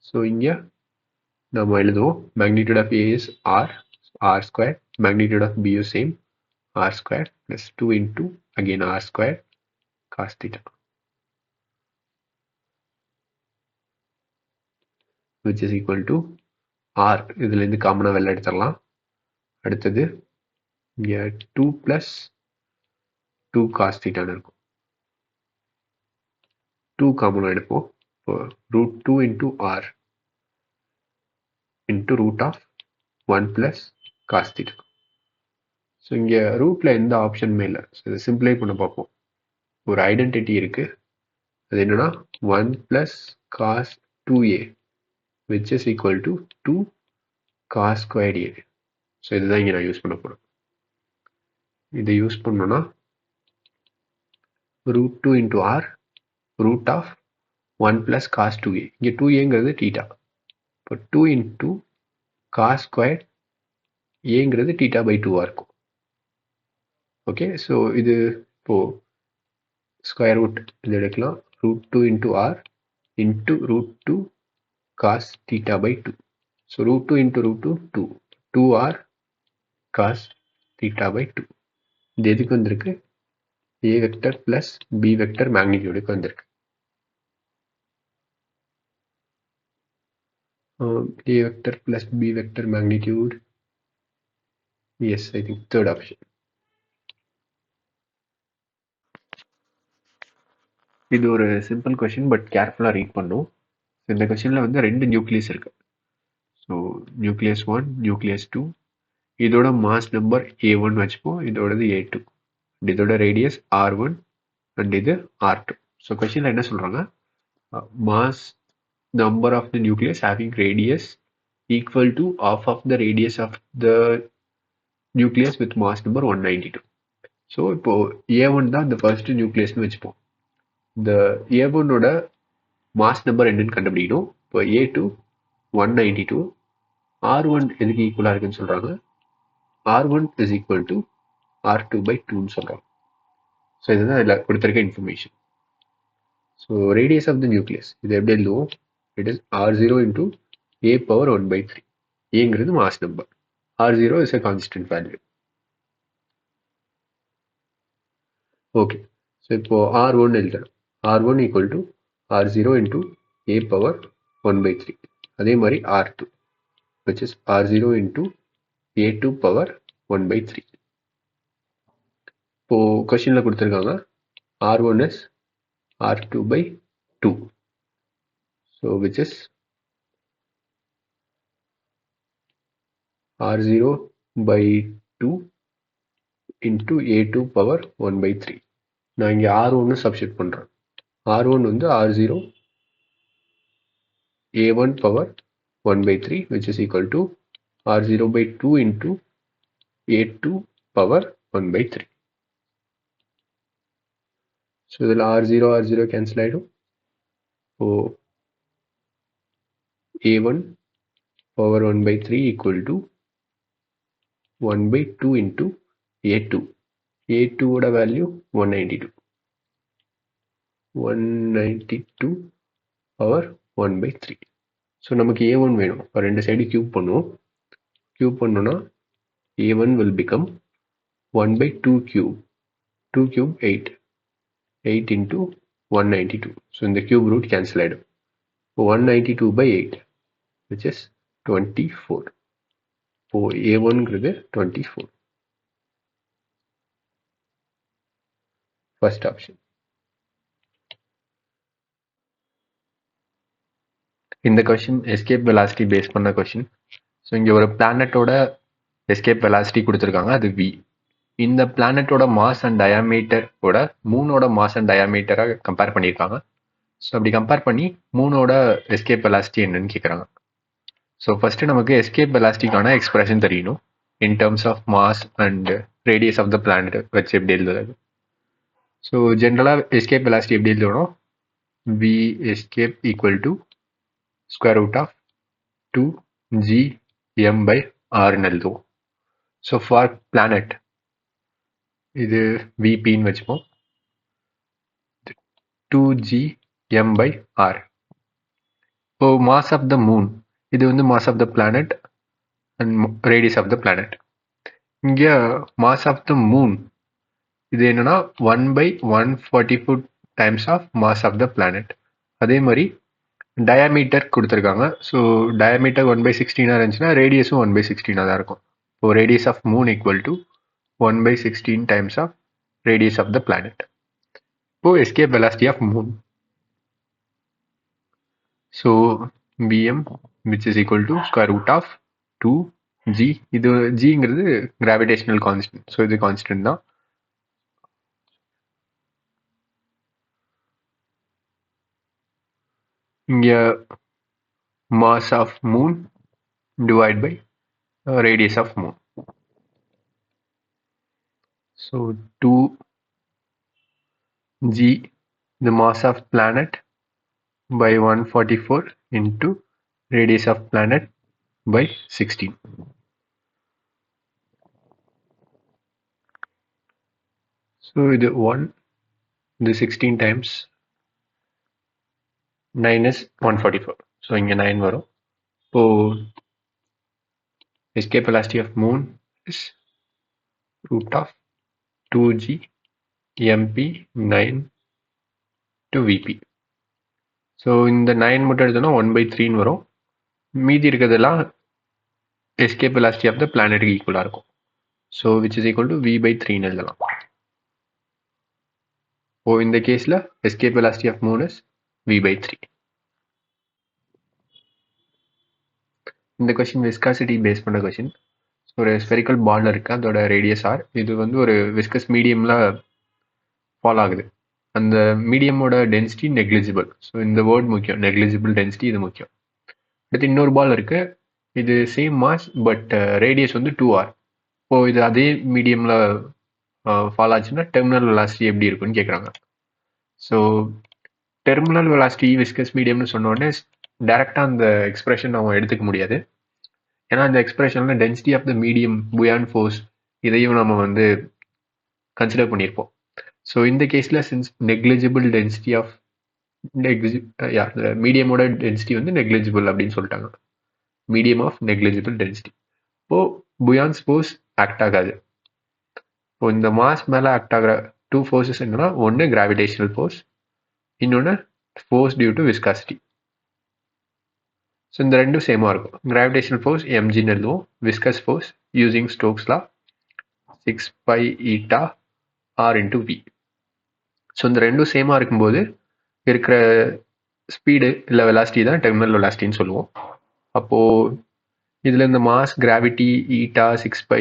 So இங்கே நம்ம எழுதுவோம் magnitude of A is R square, magnitude of B is same R square plus 2 into again R square cos theta, which is equal to R இதுலேருந்து காமனாக வெளில எடுத்துடலாம். அடுத்தது இங்கே 2 + 2 cos தீட்டான்னு இருக்கும். 2 காமனாக எடுப்போம். இப்போ √2 × r × √1 + cos தீட்டா. ஸோ இங்கே ரூட்டில் எந்த ஆப்ஷனுமே இல்லை. ஸோ இதை சிம்பிளை பண்ண பார்ப்போம். ஒரு ஐடென்டிட்டி இருக்குது. அது என்னன்னா 1 + cos 2a which is equal to 2 cos squared a. So இதுதான் இங்கே நான் யூஸ் பண்ண போகிறேன். இதை யூஸ் பண்ணோன்னா √2 × r √1 + cos 2a. இங்கே 2aங்கிறது தீட்டா. இப்போ 2 × cos squared ஏங்கிறது θ/2 இருக்கும். ஓகே, ஸோ இது இப்போ ஸ்கொயர் ரூட் இது எடுக்கலாம். √2 × r √2 cos θ/2. So √2 × √2 2 2r cos θ/2. இது எதுக்கு வந்திருக்கு? a vector plus b vector மேக்னிடியூடுக்கு வந்திருக்கு. a vector plus b vector magnitude. Yes, I think third option. இது ஒரு சிம்பிள் கொஷின், பட் கேர்ஃபுல்லாக ரீட் பண்ணும். இந்த கொஷினில் வந்து 2 நியூக்ளியஸ் இருக்கு. So nucleus 1, nucleus 2. இதோட மாஸ் நம்பர் a1 வச்சுப்போம். இதோடது a2. இதோட ரேடியஸ் r1 அண்ட் இது r2. ஸோ கொஷினில் என்ன சொல்கிறாங்க? Mass number of the nucleus having radius equal to half of the radius of the nucleus with mass number 192. So இப்போ a1 தான் இந்த ஃபர்ஸ்ட் நியூக்ளியஸ்னு வச்சுப்போம். இந்த a1ஓட மாஸ் நம்பர் என்னன்னு கண்டுபிடிக்கணும். இப்போ a2 192, r1 எதுக்கு ஈக்குவலாக இருக்குன்னு சொல்கிறாங்க? r1 is equal to r2/2ன்னு சொல்கிறாங்க. ஸோ இதுதான் இதில் கொடுத்துருக்க information. So radius of the nucleus இது எப்படி எழுதுவோம்? It is r0 × a⁻1/3. ஏங்கிறது mass number. r0 is a constant value. Okay, so இப்போ r1 எழுதணும். r1 = r0 × a⁻1/3. அதே மாதிரி r2 which is r0 × a2/1/3. இப்போ கொஸ்டின்ல கொடுத்துருக்காங்க r1 is r2/2. so which is r0/2 × a2/1/3. நான் இங்கே r1 சப்ஸ்டிட் பண்ணுறேன். r1 வந்து r0 a1/1/3 which is equal to r0/2 × a2/1/3. So இதில் r0 கேன்சல் ஆகிடும். So a1/1/3 equal to 1/2 × a2. a2ஓட வேல்யூ 192. 192/1/3. ஸோ நமக்கு a1 வேணும். இப்போ ரெண்டு சைடு கியூப் பண்ணுவோம். கியூப் பண்ணோன்னா a1 will become 1/2 cube. 2 cube 8. 8 × 192. So இந்த கியூப் ரூட் கேன்சல் ஆகிடும். 192/8 which is 24. இப்போ a1ங்கிறது 24. First option. இந்த கொஷின் எஸ்கேப் வெலாசிட்டி பேஸ் பண்ண கொஷின். ஸோ இங்கே ஒரு பிளானட்டோட எஸ்கேப் வெலாசிட்டி கொடுத்துருக்காங்க, அது v. இந்த பிளானட்டோட மாஸ் அண்ட் டயாமீட்டரோட மூனோட மாஸ் அண்ட் டயாமீட்டரை கம்பேர் பண்ணியிருக்காங்க. ஸோ அப்படி கம்பேர் பண்ணி மூனோட எஸ்கேப் வெலாசிட்டி என்னன்னு கேட்குறாங்க. ஸோ ஃபஸ்ட்டு நமக்கு எஸ்கேப் வெலாசிட்டிக்கான எக்ஸ்பிரஷன் தெரியணும். In terms of mass and radius of the planet வச்சு எப்படி எழுதுறது. ஸோ ஜென்ரலாக எஸ்கேப் வெலாசிட்டி எப்படி எழுதணும்? v escape equal to √2gm/r எழுதுவோம். ஸோ ஃபார் பிளானட் இது vpன்னு வச்சுப்போம். 2gm/r. இப்போ மாஸ் ஆஃப் த மூன் இது வந்து mass of the planet and radius of the planet. இங்கே மாஸ் ஆஃப் த மூன் இது என்னன்னா 1/144 times of mass of the planet. அதே மாதிரி டயாமீட்டர் கொடுத்துருக்காங்க. ஸோ டயாமீட்டர் 1/16 இருந்துச்சுன்னா ரேடியஸும் 1/16 தான் இருக்கும். இப்போ radius of moon equal to 1/16 times of radius of the planet. இப்போ escape velocity of moon, so PM which is equal to square root of 2g. இது ஜிங்கிறது கிராவிடேஷனல் கான்ஸ்டன்ட், ஸோ இது constant தான். இங்கே mass of moon divided by radius of moon. So 2g, the mass of planet, by 144 into radius of planet by 16. So the 1, the 16 times 9 is 144. So inga 9 varum. So escape velocity of moon is root of 2g mp 9 to vp. So இந்த 9 மட்டும் எடுத்தோம்னா 1/3 வரும். மீதி இருக்கிறதெல்லாம் escape velocity of the பிளானட்டுக்கு ஈக்குவலாக இருக்கும். So which is equal to v/3 எழுதலாம். ஓ இந்த கேஸில் escape velocity of moon is v/3. இந்த கொஸ்டின் விஸ்காசிட்டி பேஸ் பண்ண கொஸ்டின். ஒரு ஸ்பெரிக்கல் பால் இருக்குது, அதோட ரேடியஸ் ஆர். இது வந்து ஒரு விஸ்கஸ் மீடியமில் ஃபாலோ ஆகுது. அந்த மீடியமோட டென்சிட்டி நெக்லிஜிபிள். ஸோ இந்த வேர்ட் முக்கியம், நெக்லிஜிபிள் டென்சிட்டி, இது முக்கியம். அடுத்து இன்னொரு பால் இருக்கு, இது சேம் மாஸ் பட் ரேடியஸ் வந்து 2r. இப்போ இது அதே மீடியமில் ஃபாலோ ஆச்சுன்னா டெர்மினல் வெலாசிட்டி எப்படி இருக்குன்னு கேட்குறாங்க. ஸோ டெர்மினல் வெலாசிட்டி விஸ்கஸ் மீடியம்னு சொன்ன உடனே டைரெக்டாக அந்த எக்ஸ்பிரஷன் நம்ம எடுத்துக்க முடியாது. ஏன்னா அந்த எக்ஸ்பிரஷனில் density of the medium, buoyant force, இதையும் நம்ம வந்து கன்சிடர் பண்ணியிருப்போம். ஸோ இந்த கேஸில் சின்ஸ் நெக்லிஜிபிள் டென்சிட்டி ஆஃப் மீடியமோட டென்சிட்டி வந்து நெக்லிஜிபிள் அப்படின்னு சொல்லிட்டாங்க. Medium of negligible density. இப்போ புயான்ஸ் ஃபோர்ஸ் ஆக்ட் ஆகாது. இப்போ இந்த மாஸ் மேலே ஆக்ட் ஆகிற 2 ஃபோர்ஸஸ் என்னன்னா, ஒன்று கிராவிடேஷனல் ஃபோர்ஸ், இன்னொன்று force due to viscosity. So இந்த ரெண்டும் சேமாக இருக்கும். கிராவிடேஷனல் ஃபோர்ஸ் mgன்னு எழுதுவோம். Viscous force using Stokes law 6π eta r into v. So இந்த ரெண்டும் சேமாக இருக்கும்போது இருக்கிற ஸ்பீடு இல்லை வெலாசிட்டி தான் டெர்மினல் வெலாசிட்டின்னு சொல்லுவோம். அப்போது இதில் இந்த மாஸ், கிராவிட்டி, ஈட்டா, 6π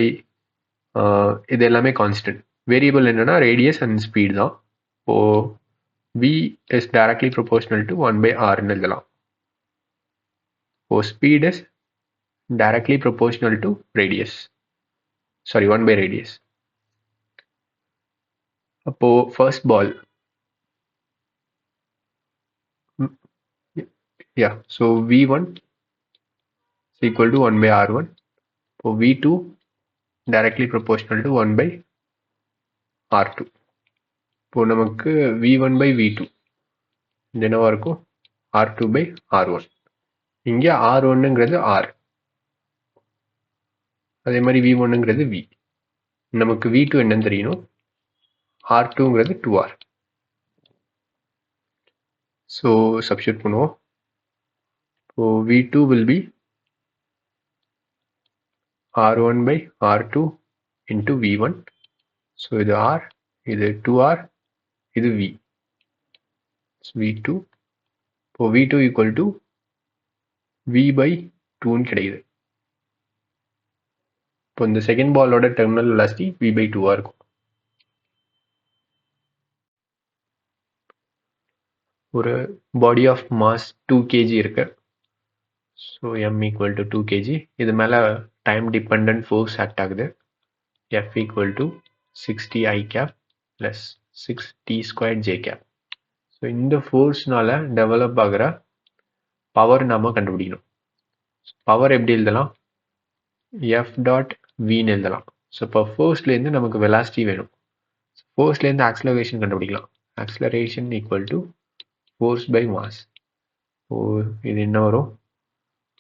இது எல்லாமே கான்ஸ்டன்ட். வேரியபிள் என்னன்னா ரேடியஸ் அண்ட் ஸ்பீட் தான். இப்போது v is directly proportional to 1/rன்னு எழுதலாம். இப்போது speed is directly proportional to radius, sorry 1/radius. அப்போது first ball, so v1 is equal to 1/r1. So v2 directly proportional to 1/r2. இப்போ நமக்கு v1/v2 என்னவா இருக்கும், r2/r1. இங்கே r1ங்கிறது r, அதே மாதிரி v1ங்கிறது v. நமக்கு v2 என்னன்னு தெரியணும், r2ங்கிறது 2r. ஸோ சப்ஸ்டிட்யூட் பண்ணுவோம். So v2 will be r1/r2 into v1. So இது r, இது 2r, இது v. So v2, இப்போ v2 equal to v/2ன்னு கிடைக்குது. இப்போ இந்த செகண்ட் பாலோட டெர்மினல் வெலாசிட்டி v/2ஆக இருக்கும். ஒரு பாடி ஆஃப் மாஸ் 2 kg இருக்கு. So m equal to 2 kg. இது மேலே டைம் டிபெண்ட் ஃபோர்ஸ் ஆக்ட் ஆகுது. f equal to 60 i cap plus 6t² j cap. So இந்த ஃபோர்ஸ்னால டெவலப் ஆகிற பவர் நாம கண்டுபிடிக்கணும். பவர் எப்படி எழுதலாம், f டாட் vன்னு எழுதலாம். ஸோ இப்போ ஃபோர்ஸ்லேருந்து நமக்கு வெலாசிட்டி வேணும். ஃபோர்ஸ்லேருந்து ஆக்ஸலரேஷன் கண்டுபிடிக்கலாம். Acceleration equal to force by mass. Oh இது என்ன வரும்,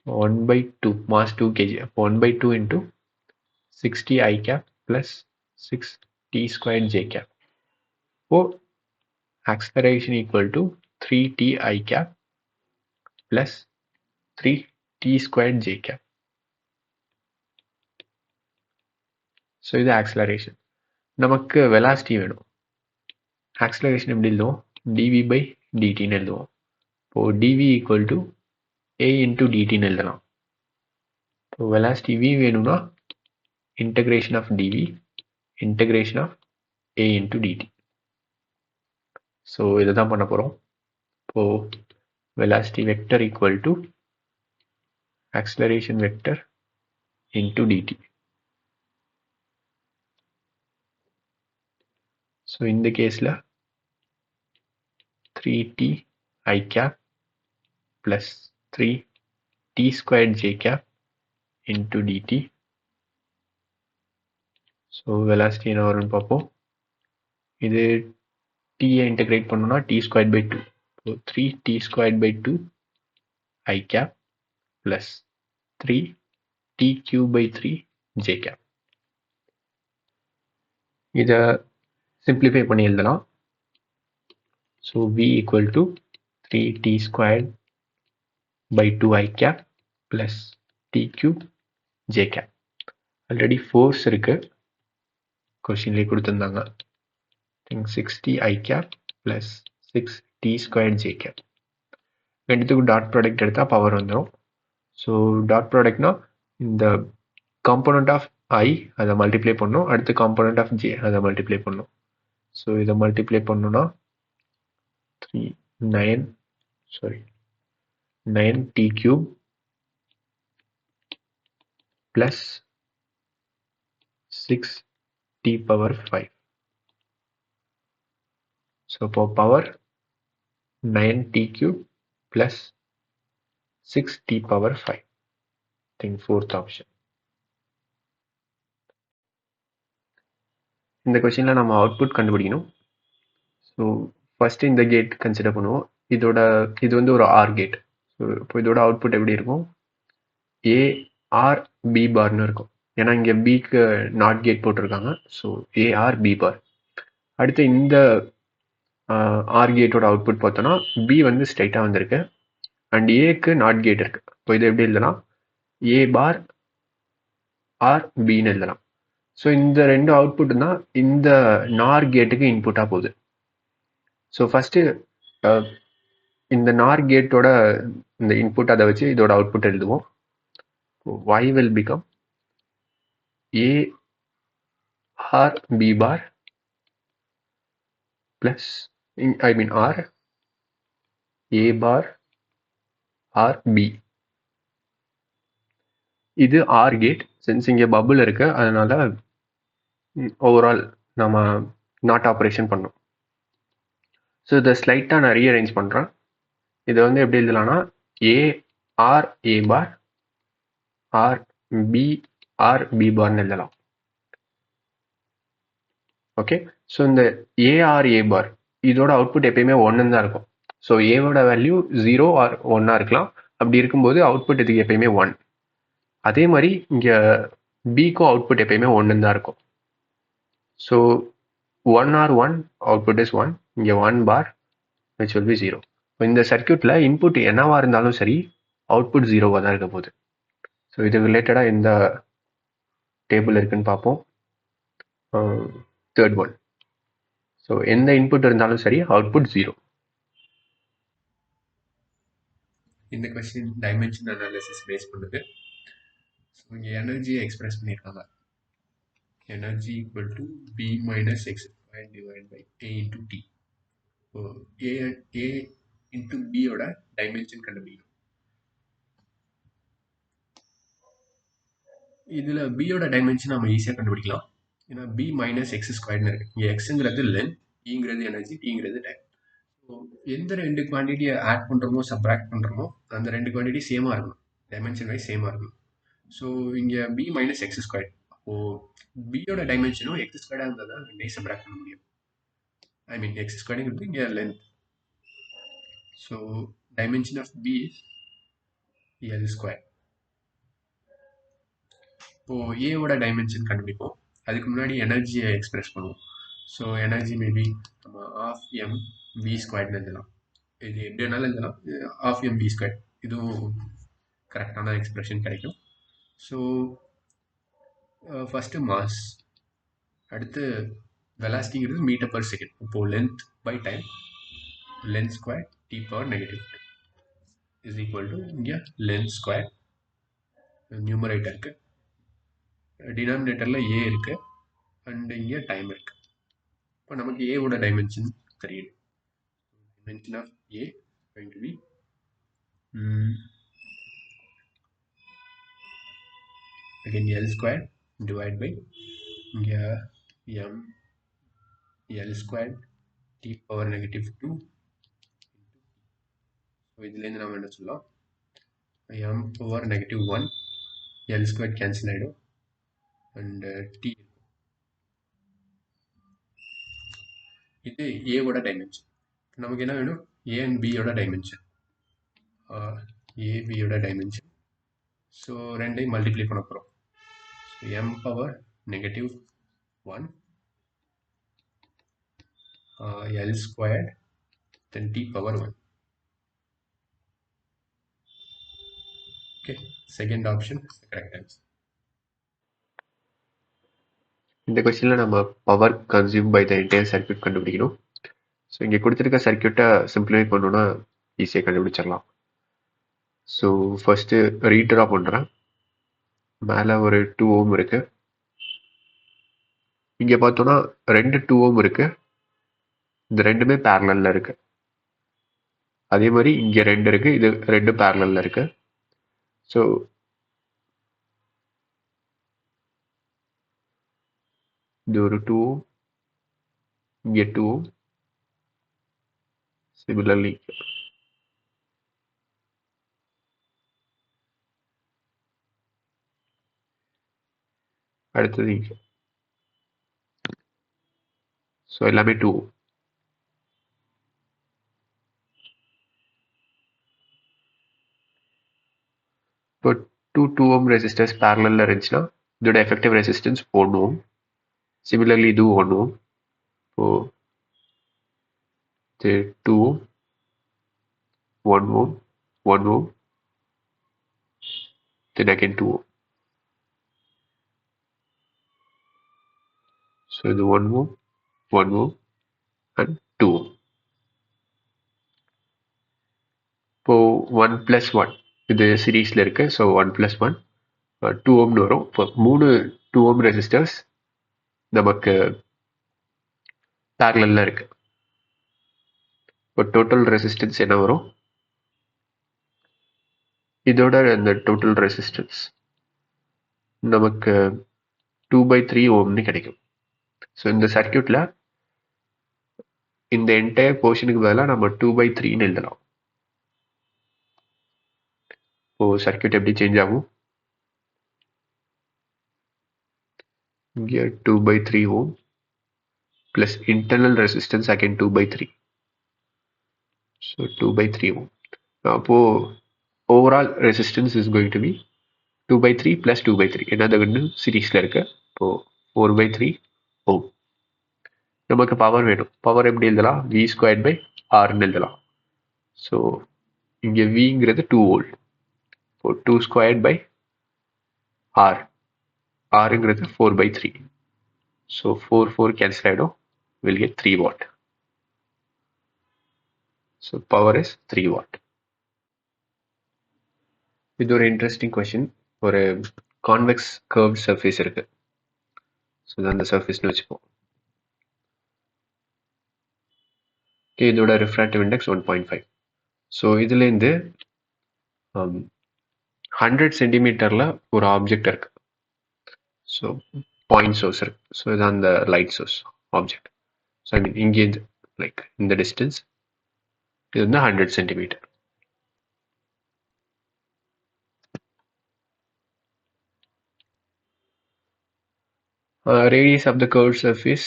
1/2, mass 2 kg. அப்போ 1/2 into 60 i cap plus 6t² j cap. So acceleration equal to 3t i cap plus 3t squared j cap. So இது acceleration. நமக்கு velocity வேணும். Acceleration எப்படி எழுதுவோம்? dv by dtன்னு எழுதுவோம். இப்போ dv equal to a into dtன்னு எழுதலாம். இப்போ வெலாசிட்டி v வேணும்னா integration of dv integration of a into dt. So இதை தான் பண்ண போகிறோம். இப்போ velocity vector equal to acceleration vector into dt. So இந்த கேஸில் 3t I cap plus 3t squared j cap into dt. So velocity என்ன வரும்னு பார்ப்போம். இது t இன்டெகிரேட் பண்ணோம்னா t squared by 2. So 3t squared by 2 I cap plus 3t cube by 3 j cap. இதை simplify பண்ணி எழுதலாம். So v equal to 3t squared by 2 I cap plus t cube j cap. Already force இருக்கு, கொஸ்டின்லேயே கொடுத்துருந்தாங்க. 60 I cap plus 6t squared j cap. ரெண்டுத்துக்கும் dot product எடுத்தால் power வந்துடும். So dot ப்ராடக்ட்னா இந்த component of I அதை multiply பண்ணணும், அடுத்து component of j அதை மல்டிப்ளை பண்ணணும். ஸோ இதை மல்டிப்ளை பண்ணணும்னா 9t cube plus 6t power 5. So for power 9t cube plus 6t power 5. I think fourth option. இந்த கொஸ்டின்ல நம்ம அவுட்புட் கண்டுபிடிக்கணும். ஸோ ஃபர்ஸ்ட் இந்த கேட் கன்சிடர் பண்ணுவோம். இது வந்து ஒரு ஆர் கேட். ஸோ இப்போ இதோட அவுட்புட் எப்படி இருக்கும்? ஏ ஆர் பி பார்னு இருக்கும். ஏன்னா இங்கே பிக்கு நாட் கேட் போட்டிருக்காங்க. So A R B bar. அடுத்து இந்த ஆர் கேட்டோட அவுட்புட் பார்த்தோன்னா பி வந்து ஸ்ட்ரைட்டாக வந்திருக்கு அண்ட் ஏக்கு நாட் கேட் இருக்கு. இப்போ இதை எப்படி எழுதலாம்? ஏ பார் ஆர் பின்னு எழுதலாம். ஸோ இந்த ரெண்டு அவுட்புட் தான் இந்த நார் கேட்டுக்கு இன்புட்டாக போகுது. ஸோ ஃபஸ்ட்டு இந்த நார் கேட்டோட இந்த இன்புட் அதை வச்சு இதோட அவுட்புட் எழுதுவோம். y will become a r b bar plus I mean r a bar r b. இது ஆர் கேட். சின்ஸ் இங்கே பபுள் இருக்கு, அதனால ஓவரால் நம்ம நாட் ஆப்ரேஷன் பண்ணோம். ஸோ இதை ஸ்லைட்டாக நான் ரீஅரேஞ்ச் பண்ணுறேன். இதை வந்து எப்படி எழுதலாம்னா A or A bar or B பார்னு எழுதலாம். ஓகே, ஸோ இந்த ஏஆர் ஏ பார் இதோட அவுட்புட் எப்பயுமே ஒன்னு தான் இருக்கும். ஸோ ஏவோட வேல்யூ 0 ஆர் 1 இருக்கலாம். அப்படி இருக்கும்போது அவுட்புட் இதுக்கு எப்பயுமே 1. அதே மாதிரி இங்கே பிக்கும் அவுட்புட் எப்பயுமே ஒன்னு தான் இருக்கும். So 1 or 1 output is 1. இங்கே 1 பார் which will be 0. இந்த சர்க்கியூட்ல இன்புட் என்னவா இருந்தாலும் சரி அவுட்புட் 0வா தான் இருக்க போகுது. ஸோ இது ரிலேட்டடாக எந்த டேபிள் இருக்குன்னு பார்ப்போம். Third one. ஸோ எந்த இன்புட் இருந்தாலும் சரி அவுட்புட் 0. இந்த கொஸ்டின் டைமென்ஷன் அனாலிசிஸ் பேஸ் பண்ணுது. ஸோ இங்கே எனர்ஜியை எக்ஸ்பிரஸ் பண்ணியிருக்காங்க. Energy equal to B minus X square divide by A into T. So A into பியோட டைமென்ஷன் கண்டுபிடிக்கணும். இதில் பியோட டைமென்ஷன் நம்ம ஈஸியாக கண்டுபிடிக்கலாம். ஏன்னா பி மைனஸ் எக்ஸ் ஸ்கொயர்னு இருக்கு. இங்கே எக்ஸுங்கிறது லென்த், இங்கிறது எனர்ஜி, டிங்கிறது டைம். ஸோ எந்த ரெண்டு குவான்டிட்டியை ஆட் பண்ணுறோமோ சப்ராக்ட் பண்ணுறோமோ அந்த ரெண்டு குவான்டிட்டி சேமாக இருக்கணும், டைமென்ஷன் வைஸ் சேமாக இருக்கணும். ஸோ இங்கே பி மைனஸ் எக்ஸ் ஸ்கொயர். அப்போது பியோட டைமென்ஷனும் எக்ஸ் ஸ்கொயர்டாக இருந்தால் தான் ரெண்டையும் சப்ராக்ட் பண்ண முடியும். ஐ மீன் எக்ஸ் ஸ்கொயர்டுங்கிறது இங்கே length. So dimension of B is L square. இப்போது ஏவோட டைமென்ஷன் கண்டுபிடிப்போம். அதுக்கு முன்னாடி எனர்ஜியை எக்ஸ்பிரஸ் பண்ணுவோம். ஸோ எனர்ஜி மேபி நம்ம ½ m v ஸ்கொயர்னு எழுதலாம். இது எப்படி வேணாலும் எழுதலாம். ½ m v ஸ்கொயர் இதுவும் கரெக்டான எக்ஸ்பிரஷன் கிடைக்கும். ஸோ ஃபஸ்ட்டு மாஸ், அடுத்து வெலாசிட்டிங்கிறது மீட்டர் பர் செகண்ட். இப்போது length by time, length square T power negative is equal to இங்கே லென்த் ஸ்கொயர் நியூமரேட்டர் இருக்கு, டினாமினேட்டரில் ஏ இருக்கு அண்ட் இங்கே டைம் இருக்கு. இப்போ நமக்கு ஏவோட டைமென்ஷன் தெரியும். dimension of A going to be again L squared divided by m L squared t power negative 2. So இதுலேருந்து நாம் என்ன சொல்லலாம், m power negative 1 L squared cancel ஆகிடும் and t. இது A ஓட டைமென்ஷன். நமக்கு என்ன வேணும், A and B ஓட டைமென்ஷன், A B ஓட டைமென்ஷன். ஸோ ரெண்டையும் மல்டிப்ளை பண்ண போகிறோம். So m power negative 1 L squared then t power 1. Okay, second option is the correct answer. இந்த கொஸ்டினில் நம்ம power consume by the entire circuit கண்டுபிடிக்கணும். So இங்கே கொடுத்துருக்க சர்க்யூட்டை சிம்பிளிஃபை பண்ணணுன்னா ஈஸியாக கண்டுபிடிச்சிடலாம். ஸோ ஃபஸ்ட்டு ரீட்ரா பண்ணுறேன். மேலே ஒரு 2 ohm இருக்குது. இங்கே பார்த்தோன்னா 2 2 ohm இருக்குது. இந்த ரெண்டுமே பேரலலில் இருக்குது. அதே மாதிரி இங்கே 2 இருக்குது, இது 2 பேரலலில் இருக்குது. ஸோ இது ஒரு 2 ohm, இங்கே 2 ohm. Similarly, அடுத்தது இங்கே. ஸோ எல்லாமே 2 ohm. இப்போ 2 ohm ரெசிஸ்டர்ஸ் பேரலலில் இருந்துச்சுன்னா இதோட எஃபெக்டிவ் ரெசிஸ்டன்ஸ் 1 ohm. சிமிலர்லி இது 1 ohm. இப்போது இது 2 ohm, 1 ohm, 1 ohm, then again 2 ohm. So இது 1 ohm, 1 ohm and 2 ohm. இப்போது 1 + 1 இது சீரீஸில் இருக்குது. ஸோ 1 + 1 2 ohmனு வரும். இப்போ 3 2 ohm ரெசிஸ்டர்ஸ் நமக்கு பேரலலில் இருக்குது. இப்போ டோட்டல் ரெசிஸ்டன்ஸ் என்ன வரும், இதோட இந்த டோட்டல் ரெசிஸ்டன்ஸ் நமக்கு 2/3 ohmனு கிடைக்கும். ஸோ இந்த சர்க்யூட்டில் இந்த என்டையர் போர்ஷனுக்கு பதிலாக நம்ம 2/3ன்னு எழுதலாம். இப்போது சர்க்யூட் எப்படி சேஞ்ச் ஆகும், இங்கே 2/3 ohm plus internal resistance again 2/3. So 2/3 ohm. அப்போது overall resistance is going to be 2/3 + 2/3. ஏன்னா அது வந்து சீரீஸில் இருக்கு. இப்போது 4/3 ohm. நமக்கு பவர் வேணும். பவர் எப்படி எழுதலாம், V²/Rன்னு எழுதலாம். ஸோ இங்கே விங்கிறது 2 volt. இப்போ 2² R ங்கிறது 4/3. ஸோ 4 கேன்சல் ஆகிடும். Will get 3 watt. So power is 3 watt. இது ஒரு இன்ட்ரெஸ்டிங் கொஷின். ஒரு கான்வெக்ஸ் கர்வ்ட் சர்ஃபேஸ் இருக்கு. ஸோ இது அந்த சர்ஃபேஸ்னு வச்சுப்போம். இதோட ரிஃப்ராக்டிவ் இண்டெக்ஸ் 1.5. ஸோ இதுலேருந்து 100 சென்டிமீட்டரில் ஒரு ஆப்ஜெக்ட் இருக்கு. ஸோ பாயிண்ட் சோர்ஸ் இருக்கு. ஸோ இதுதான் அந்த light source object. So I mean இங்கேருந்து லைக் இந்த டிஸ்டன்ஸ் இது வந்து 100 centimetre. Radius of the curved surface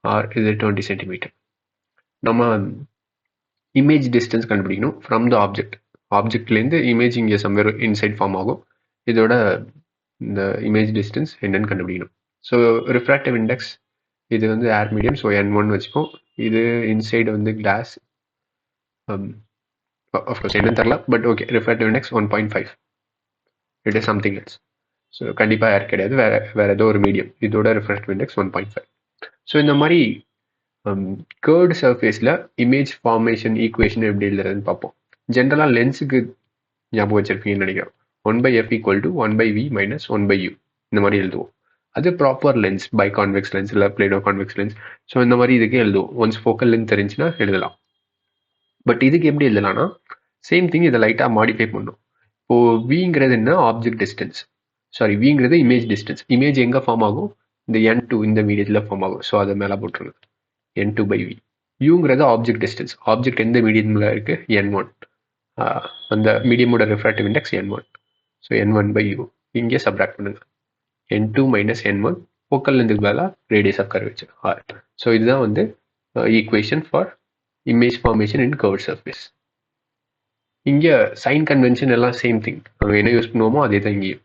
R is 20 centimeter. நம்ம இமேஜ் டிஸ்டன்ஸ் கண்டுபிடிக்கணும் ஃப்ரம் த ஆப்ஜெக்ட். ஆப்ஜெக்ட்லேருந்து இமேஜ் இங்கே சம்வேர் இன்சைட் ஃபார்ம் ஆகும். இதோட இந்த இமேஜ் டிஸ்டன்ஸ் என்னன்னு கண்டுபிடிக்கணும். ஸோ ரிஃப்ராக்டிவ் இண்டெக்ஸ் இது வந்து ஏர் மீடியம். ஸோ N1 வச்சுப்போம். இது இன்சைடு வந்து கிளாஸ். அஃப்கோர்ஸ் என்னன்னு தெரியல, but okay, refractive index 1.5. It is something else. So கண்டிப்பாக ஏர் கிடையாது, வேற ஏதோ ஒரு மீடியம். இதோட ரிஃப்ராக்டிவ் இண்டெக்ஸ் 1.5. ஸோ இந்த மாதிரி கேர்டு சர்ஃபேஸில் இமேஜ் ஃபார்மேஷன் ஈக்குவேஷன் எப்படி எழுதுறதுன்னு பார்ப்போம். ஜென்ரலாக லென்ஸுக்கு ஞாபகம் வச்சிருப்பீங்கன்னு நினைக்கிறோம். 1/f = 1/v - 1/u இந்த மாதிரி எழுதுவோம். அது proper lens, biconvex lens இல்லை பிளேனோ கான்வெக்ஸ் லென்ஸ். ஸோ இந்த மாதிரி இதுக்கு எழுதுவோம். ஒன்ஸ் ஃபோக்கல் லென்த் தெரிஞ்சுன்னா எழுதலாம். பட் இதுக்கு எப்படி எழுதலாம்னா, சேம் திங், இதை லைட்டாக மாடிஃபை பண்ணும். இப்போ விங்கிறது என்ன, ஆப்ஜெக்ட் டிஸ்டன்ஸ். சாரி, விங்கிறது இமேஜ் டிஸ்டன்ஸ். இமேஜ் எங்கே ஃபார்ம் ஆகும், இந்த n2 இந்த மீடியத்தில் ஃபார்ம் ஆகும். ஸோ அதை மேலே போட்டுருங்க, n2/v. யூங்கிறது object distance. ஆப்ஜெக்ட் எந்த மீடியமில் இருக்குது, n1. அந்த மீடியமோட refractive index n1. So n1/u இங்கே சப்ராக்ட் பண்ணுங்க. n2 - n1 ஃபோக்கல் லென்த்துக்கு மேலே radius of curvature r. So இதுதான் வந்து equation for image formation in curved surface. இங்கே சைன் கன்வென்ஷன் எல்லாம் சேம் திங். நம்ம என்ன யூஸ் பண்ணுவோமோ அதே தான் இங்கேயும்.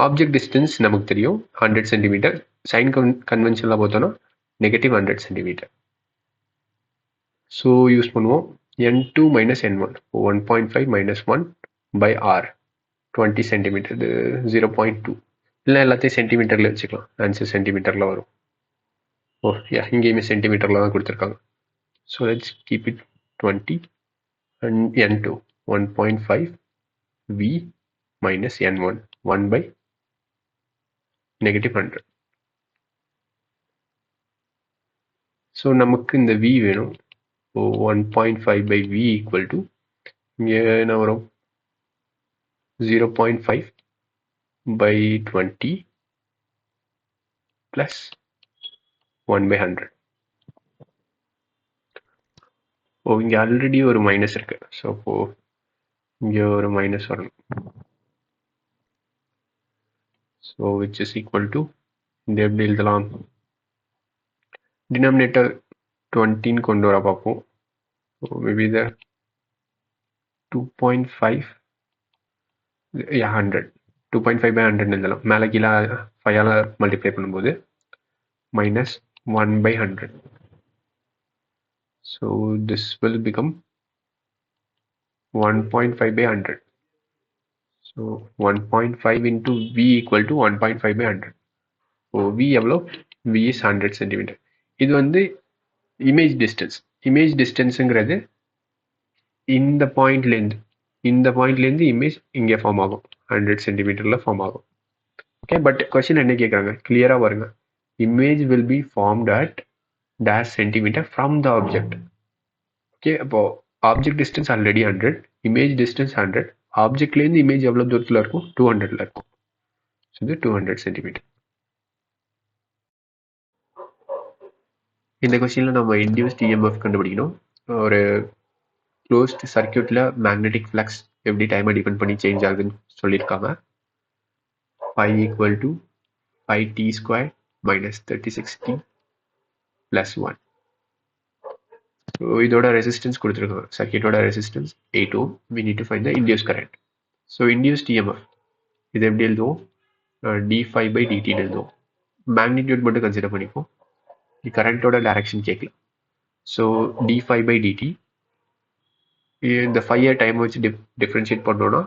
ஆப்ஜெக்ட் டிஸ்டன்ஸ் நமக்கு தெரியும் 100 சென்டிமீட்டர். சைன் கன்வென்ஷனில் பார்த்தோன்னா -100 சென்டிமீட்டர். ஸோ யூஸ் பண்ணுவோம் n2 - n1. 1.5 - 1/r 20 சென்டிமீட்டர், இது 0.2. இல்லை எல்லாத்தையும் சென்டிமீட்டரில் வச்சுக்கலாம், ஆன்சர் சென்டிமீட்டரில் வரும். இங்கேயுமே சென்டிமீட்டரில் தான் கொடுத்துருக்காங்க. So let's keep it 20 and n2 1.5 v minus n1 1/(-100). So நமக்கு இந்த v வேணும். ஸோ 1.5/v ஈக்குவல் டு இங்கே என்ன வரும், 0.5/20 plus 1/100. இங்கே ஆல்ரெடி ஒரு மைனஸ் இருக்கு. ஸோ அப்போ இங்கே ஒரு மைனஸ் வரணும். So which is equal to, இந்த எப்படி எழுதலாம், டினாமினேட்டர் 20 கொண்டு வர பார்ப்போம். மேபி த 2.5 100 2.5/100 எழுதலாம். மேலே கீழே 5ஆல் மல்டிப்ளை பண்ணும்போது -1/100. So this will become 1.5/100. So 1.5 into v equal to 1.5/100. So v எவ்வளோ, v is 100 சென்டிமீட்டர். இது வந்து இமேஜ் டிஸ்டன்ஸ். இமேஜ் டிஸ்டன்ஸுங்கிறது இந்த பாயிண்ட்லேருந்து இமேஜ் இங்கே ஃபார்ம் ஆகும், 100 சென்டிமீட்டரில் ஃபார்ம் ஆகும். ஓகே, பட் கொஸ்டின் என்ன கேட்குறாங்க, கிளியராக வருங்க. Image will be formed at dash centimeter from the object. Okay, அப்போ object distance already 100, image distance 100. ஆப்ஜெக்ட்லேருந்து இமேஜ் எவ்வளோ தூரத்தில் இருக்கும், 200ல் இருக்கும். ஸோ இது 200 சென்டிமீட்டர். இந்த கொஸ்டினில் நம்ம இன்டியூஸ்ட் EMF கண்டுபிடிக்கணும். ஒரு க்ளோஸ்ட் சர்க்கியூட்டில் மேக்னெட்டிக் ஃப்ளக்ஸ் எப்படி டைமை டிபெண்ட் பண்ணி சேஞ்ச் ஆகுதுன்னு சொல்லியிருக்காங்க. phi equal to 5t² minus 36t plus 1. So இதோட ரெசிஸ்டன்ஸ் கொடுத்துருக்காங்க. சர்க்கியூட்டோட resistance 8 ohm. we need to find the induced current. So induced EMF இது எப்படி எழுதுவோம், d∅/dt எழுதுவோம். மேக்னிடியூட் மட்டும் கன்சிடர் பண்ணிப்போம், கரண்ட்டோட டைரக்ஷன் கேட்கல. ஸோ d∅/dt இந்த 5 டைம் வச்சு டிஃப்ரென்ஷியேட் பண்ணோன்னா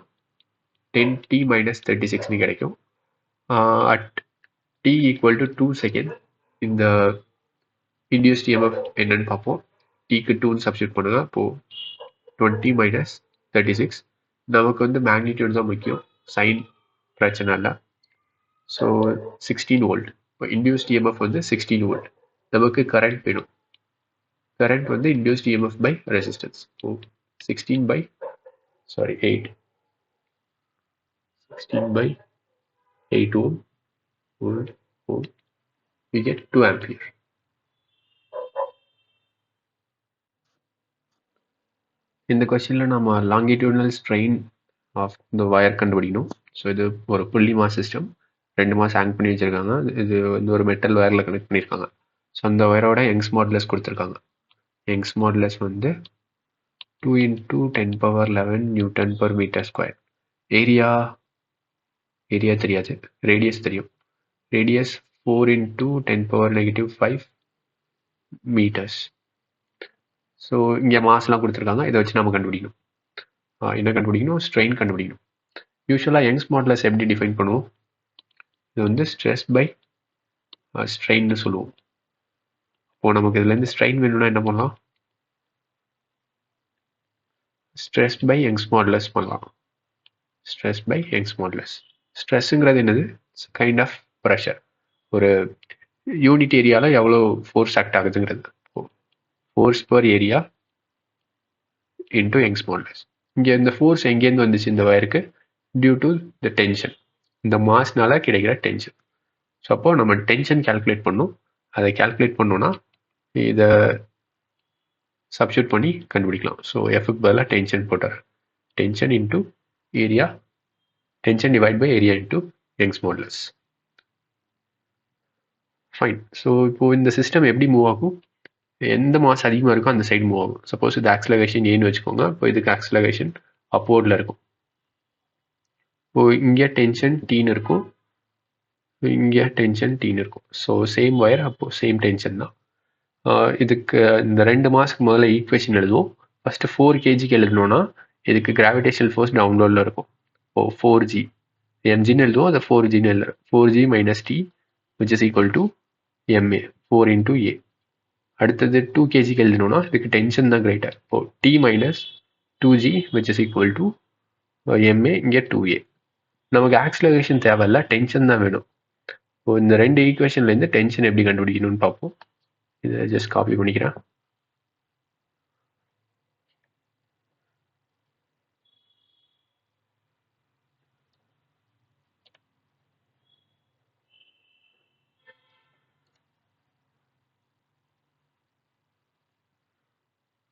10t - 36 கிடைக்கும். At t equal to 2 second இந்த இன்டியூஸ்ட் EMF என்னன்னு பார்ப்போம். t-க்கு 2ன்னு சப்ஸ்டியூட் பண்ணுங்க. அப்போது 20 - 36. நமக்கு வந்து மேக்னிடியூட் தான் முக்கியம், சைன் பிரச்சனை இல்லை. So 16 volt. இப்போ இன்டியூஸ்ட் EMF வந்து 16 வோல்ட். நமக்கு கரண்ட் வேணும். கரண்ட் வந்து induced EMF by resistance. So 8 16/8 ohm we get 2 ampere. இந்த கொஸ்டினில் நம்ம லாங்கிடியூடனல் ஸ்ட்ரெயின் ஆஃப் இந்த வயர் கண்டுபிடிக்கணும். ஸோ இது ஒரு புள்ளி மாஸ் சிஸ்டம், 2 மாஸ் ஹேங் பண்ணி வச்சுருக்காங்க. இது வந்து ஒரு மெட்டல் வயரில் கனெக்ட் பண்ணியிருக்காங்க. ஸோ அந்த வயரோட யங்ஸ் மாடுலஸ் கொடுத்துருக்காங்க. யங்ஸ் மாடுலஸ் வந்து 2 × 10⁻11 Nm/m². ஏரியா தெரியாது, ரேடியஸ் தெரியும். Radius 4 × 10⁻⁻5 metres. ஸோ இங்கே மாஸ்லாம் கொடுத்துருக்காங்க, இதை வச்சு நம்ம கண்டுபிடிக்கணும். என்ன கண்டுபிடிக்கணும், ஸ்ட்ரெயின் கண்டுபிடிக்கணும். யூஸ்வலாக யங்ஸ் மாடுலஸ் எப்படி டிஃபைன் பண்ணுவோம், இது வந்து ஸ்ட்ரெஸ் பை ஸ்ட்ரெயின்னு சொல்லுவோம். இப்போது நமக்கு இதுலேருந்து ஸ்ட்ரெயின் வேணும்னா என்ன பண்ணலாம், ஸ்ட்ரெஸ் பை யங்ஸ் மாடுலஸ் பண்ணலாம். Stress by Young's modulus. ஸ்ட்ரெஸ்ஸுங்கிறது என்னது, கைண்ட் ஆஃப் ப்ரெஷர். ஒரு யூனிட் ஏரியாவில் எவ்வளோ ஃபோர்ஸ் ஆக்ட் ஆகுதுங்கிறது. Force per area into Young's modulus. இங்கே இந்த ஃபோர்ஸ் எங்கேருந்து வந்துச்சு இந்த வயருக்கு, டியூ டு த டென்ஷன், இந்த மாஸ்னால கிடைக்கிற டென்ஷன். ஸோ அப்போ நம்ம டென்ஷன் கால்குலேட் பண்ணணும். அதை கால்குலேட் பண்ணோன்னா இதை சப்ஸ்டியூட் பண்ணி கண்டுபிடிக்கலாம். ஸோ எஃப்க்கு பதிலாக டென்ஷன் போட்டார். Tension into area, tension divide by area into Young's modulus. Fine. So இப்போ இந்த சிஸ்டம் எப்படி மூவ் ஆகும், எந்த மாஸ் அதிகமாக இருக்கோ அந்த சைடு மூவ் ஆகும். சப்போஸ் இது ஆக்ஸலரேஷன் ஏன்னு வச்சுக்கோங்க, இப்போ இதுக்கு ஆக்ஸலரேஷன் அப்போர்டில் இருக்கும். இப்போ இங்கே டென்ஷன் டீன்னு இருக்கும், இங்கே டென்ஷன் டீன்னு இருக்கும். ஸோ சேம் ஒயர், அப்போ சேம் டென்ஷன் தான். இதுக்கு இந்த 2 மாஸ்க்கு முதல்ல ஈக்குவேஷன் எழுதுவோம். ஃபஸ்ட்டு 4 kgக்கு எழுதணும்னா இதுக்கு கிராவிடேஷனல் ஃபோர்ஸ் டவுன்லோடில் இருக்கும். இப்போ 4g mgன்னு எழுதுவோம், அதை 4gன்னு எழுதுறோம். 4g minus T which is equal to ma, 4 into a. அடுத்தது 2 kgக்கு எழுதணும்னா இதுக்கு டென்ஷன் தான் கிரேட்டர். இப்போ t minus 2g which is equal to ma, இங்கே 2a. நமக்கு ஆக்ஸலரேஷன் தேவையில்ல, டென்ஷன் தான் வேணும். இப்போ இந்த 2 ஈக்குவேஷன்லேருந்து டென்ஷன் எப்படி கண்டுபிடிக்கணும்னு பார்ப்போம். இதை ஜஸ்ட் காப்பி பண்ணிக்கிறேன்.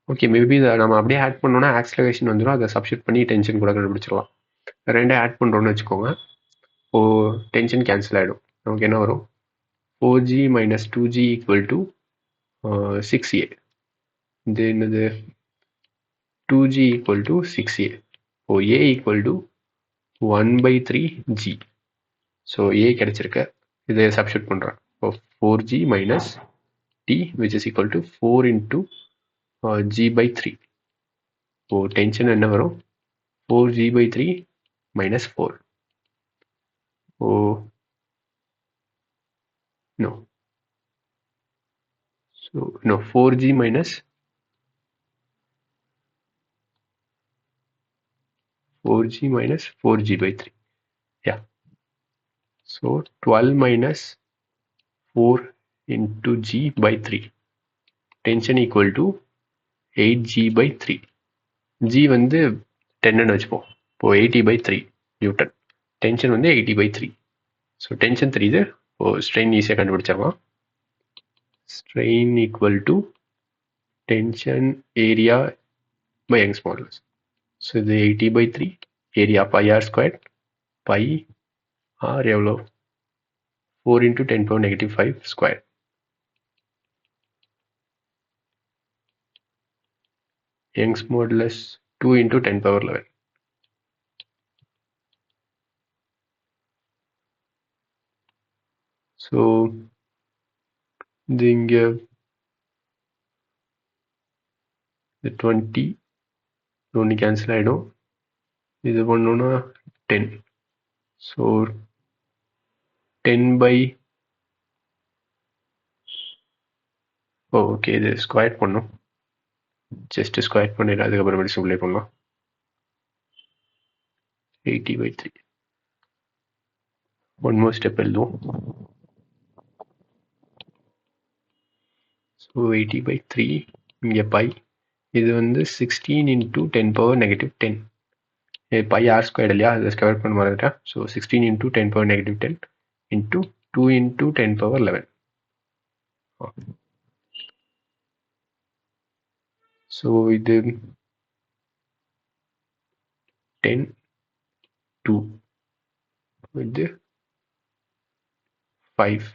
ஓகே, மேபி இதை நம்ம அப்படியே ஆட் பண்ணோன்னா ஆக்ஸலரேஷன் வந்துடும், அதை சப்ஸ்டியூட் பண்ணி டென்ஷன் கூட கண்டுபிடிச்சிடலாம். ரெண்டே ஆட் பண்ணுறோன்னு வச்சுக்கோங்க, இப்போது டென்ஷன் கேன்சல் ஆகிடும். நமக்கு என்ன வரும், 4g minus 2g equal to 6a. இது என்னது, 2g ஈக்குவல் டு 6a. இப்போ a equal to 1/3g. So a கிடைச்சிருக்கு, இதை சப்ஸ்டியூட் பண்ணுறேன். இப்போ 4g minus t which is equal to 4 into g/3. இப்போ டென்ஷன் என்ன வரும், 4g/3 minus 4. Oh no, so no, 4g minus 4g/3. Yeah, so 12 minus 4 into g/3. Tension equal to 8g/3. g வந்து 10 வச்சுப்போம். இப்போ 80/3 நியூட்டன். டென்ஷன் வந்து 80/3. So tension தெரியுது, இப்போ strain ஈஸியாக கண்டுபிடிச்சிடலாம். Strain equal to tension area by Young's modulus. So இது 80/3, area by r square, by r எவ்வளோ, 4 into 10⁻⁻5 square. Young's modulus 2 into 10⁻11. So இது இங்கே 20 ஒன்று கேன்சல் ஆகிடும், இது பண்ணோன்னா 10. ஸோ 10 ஓகே, இது ஸ்கொயர் பண்ணும், ஜஸ்ட் ஸ்கொயர் பண்ணிடு, அதுக்கப்புறமேட்டு சிம்ப்ளை பண்ணலாம். 80/3. ஒன் மோர் ஸ்டெப் எழுதுவோம். ஸோ 80/3 இங்கே பை, இது வந்து 16 into 10⁻⁻10. பை ஆர் ஸ்கொயர் இல்லையா, அதை ஸ்கொயர் பண்ண மாதிரிட்டேன். So 16 into 10⁻⁻10 into 2 into 10⁻11. So இது 10 2 இது 5.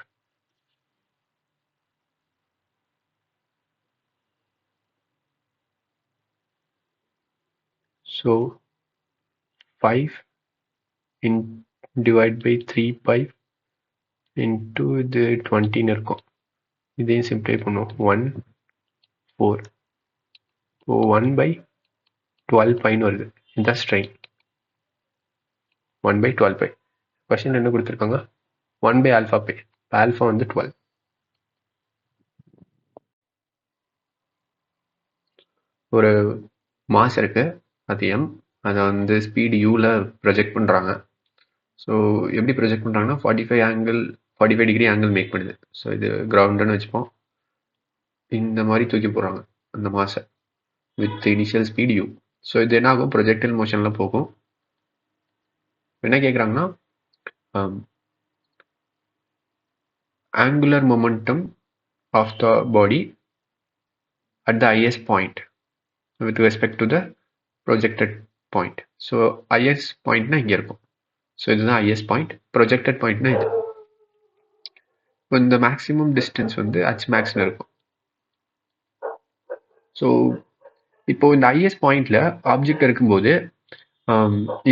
So 5 in divide by 3 pi into இது 20 இருக்கும். இதையும் சிம்ப்ளை பண்ணுவோம். 1 4. ஸோ 1/12 பைன்னு வருது. இதுதான் ஸ்ட்ரெயின் 1/12 பை. கொஸ்டின் என்ன கொடுத்துருக்காங்க 1/α பை. ஆல்ஃபா வந்து 12. ஒரு மாஸ் இருக்கு, அது m, அதை வந்து ஸ்பீடு யூவில் ப்ரொஜெக்ட் பண்ணுறாங்க. ஸோ எப்படி ப்ரொஜெக்ட் பண்ணுறாங்கன்னா 45 டிகிரி ஆங்கிள் மேக் பண்ணுது. ஸோ இது கிரவுண்டுன்னு வச்சுப்போம். இந்த மாதிரி தூக்கி போடுறாங்க அந்த மாஸை with initial speed u. So இது என்ன ஆகும், ப்ரொஜெக்டைல் மோஷனில் போகும். என்ன கேட்குறாங்கன்னா angular momentum of the body at the highest point with respect to the projected point. So highest point na இங்க இருக்கும். So இதுதான் highest point. Projected point na இது. இந்த maximum distance வந்து h maxல இருக்கும். So இப்போ இந்த highest pointல ஆப்ஜெக்ட் இருக்கும்போது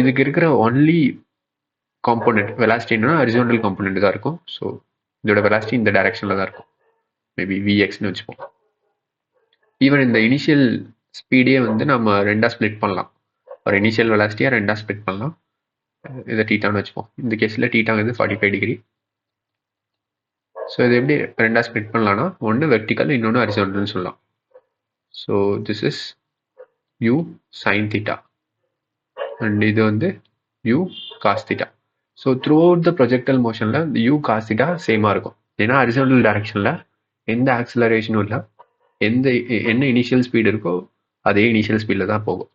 இதுக்கு இருக்கிற ஒன்லி காம்போனன்ட் வெலாசிட்டின்னா ஹரிசாண்டல் காம்போனன்ட் தான் இருக்கும். ஸோ இதோட வெலாசிட்டி இந்த டைரக்ஷனில் தான் இருக்கும். மேபி விஎக்ஸ்னு வச்சுப்போம். ஈவன் இந்த இனிஷியல் ஸ்பீடே வந்து நம்ம ரெண்டாக ஸ்ப்ளிட் பண்ணலாம். ஒரு இனிஷியல் வெலாசிட்டியாக ரெண்டாக ஸ்ப்ளிட் பண்ணலாம். இதை டீட்டான்னு வச்சுப்போம். இந்த கேஸில் டீட்டாங்கிறது 45 டிகிரி. ஸோ இது எப்படி ரெண்டாக ஸ்ப்ளிட் பண்ணலாம்னா ஒன்று வெர்டிக்கல், இன்னொன்று ஹரிசாண்டல்னு சொல்லலாம். So this is u sine theta and இது வந்து u cos theta. So throughout the projectile மோஷனில் இந்த யூ காஸ் தீட்டா சேமாக இருக்கும். ஏன்னா ஹரிசாண்டல் டைரக்ஷனில் எந்த ஆக்சிலரேஷனும் இல்லை, என்ன இனிஷியல் ஸ்பீடு இருக்கோ அதே இனிஷியல் ஸ்பீடில் தான் போகும்.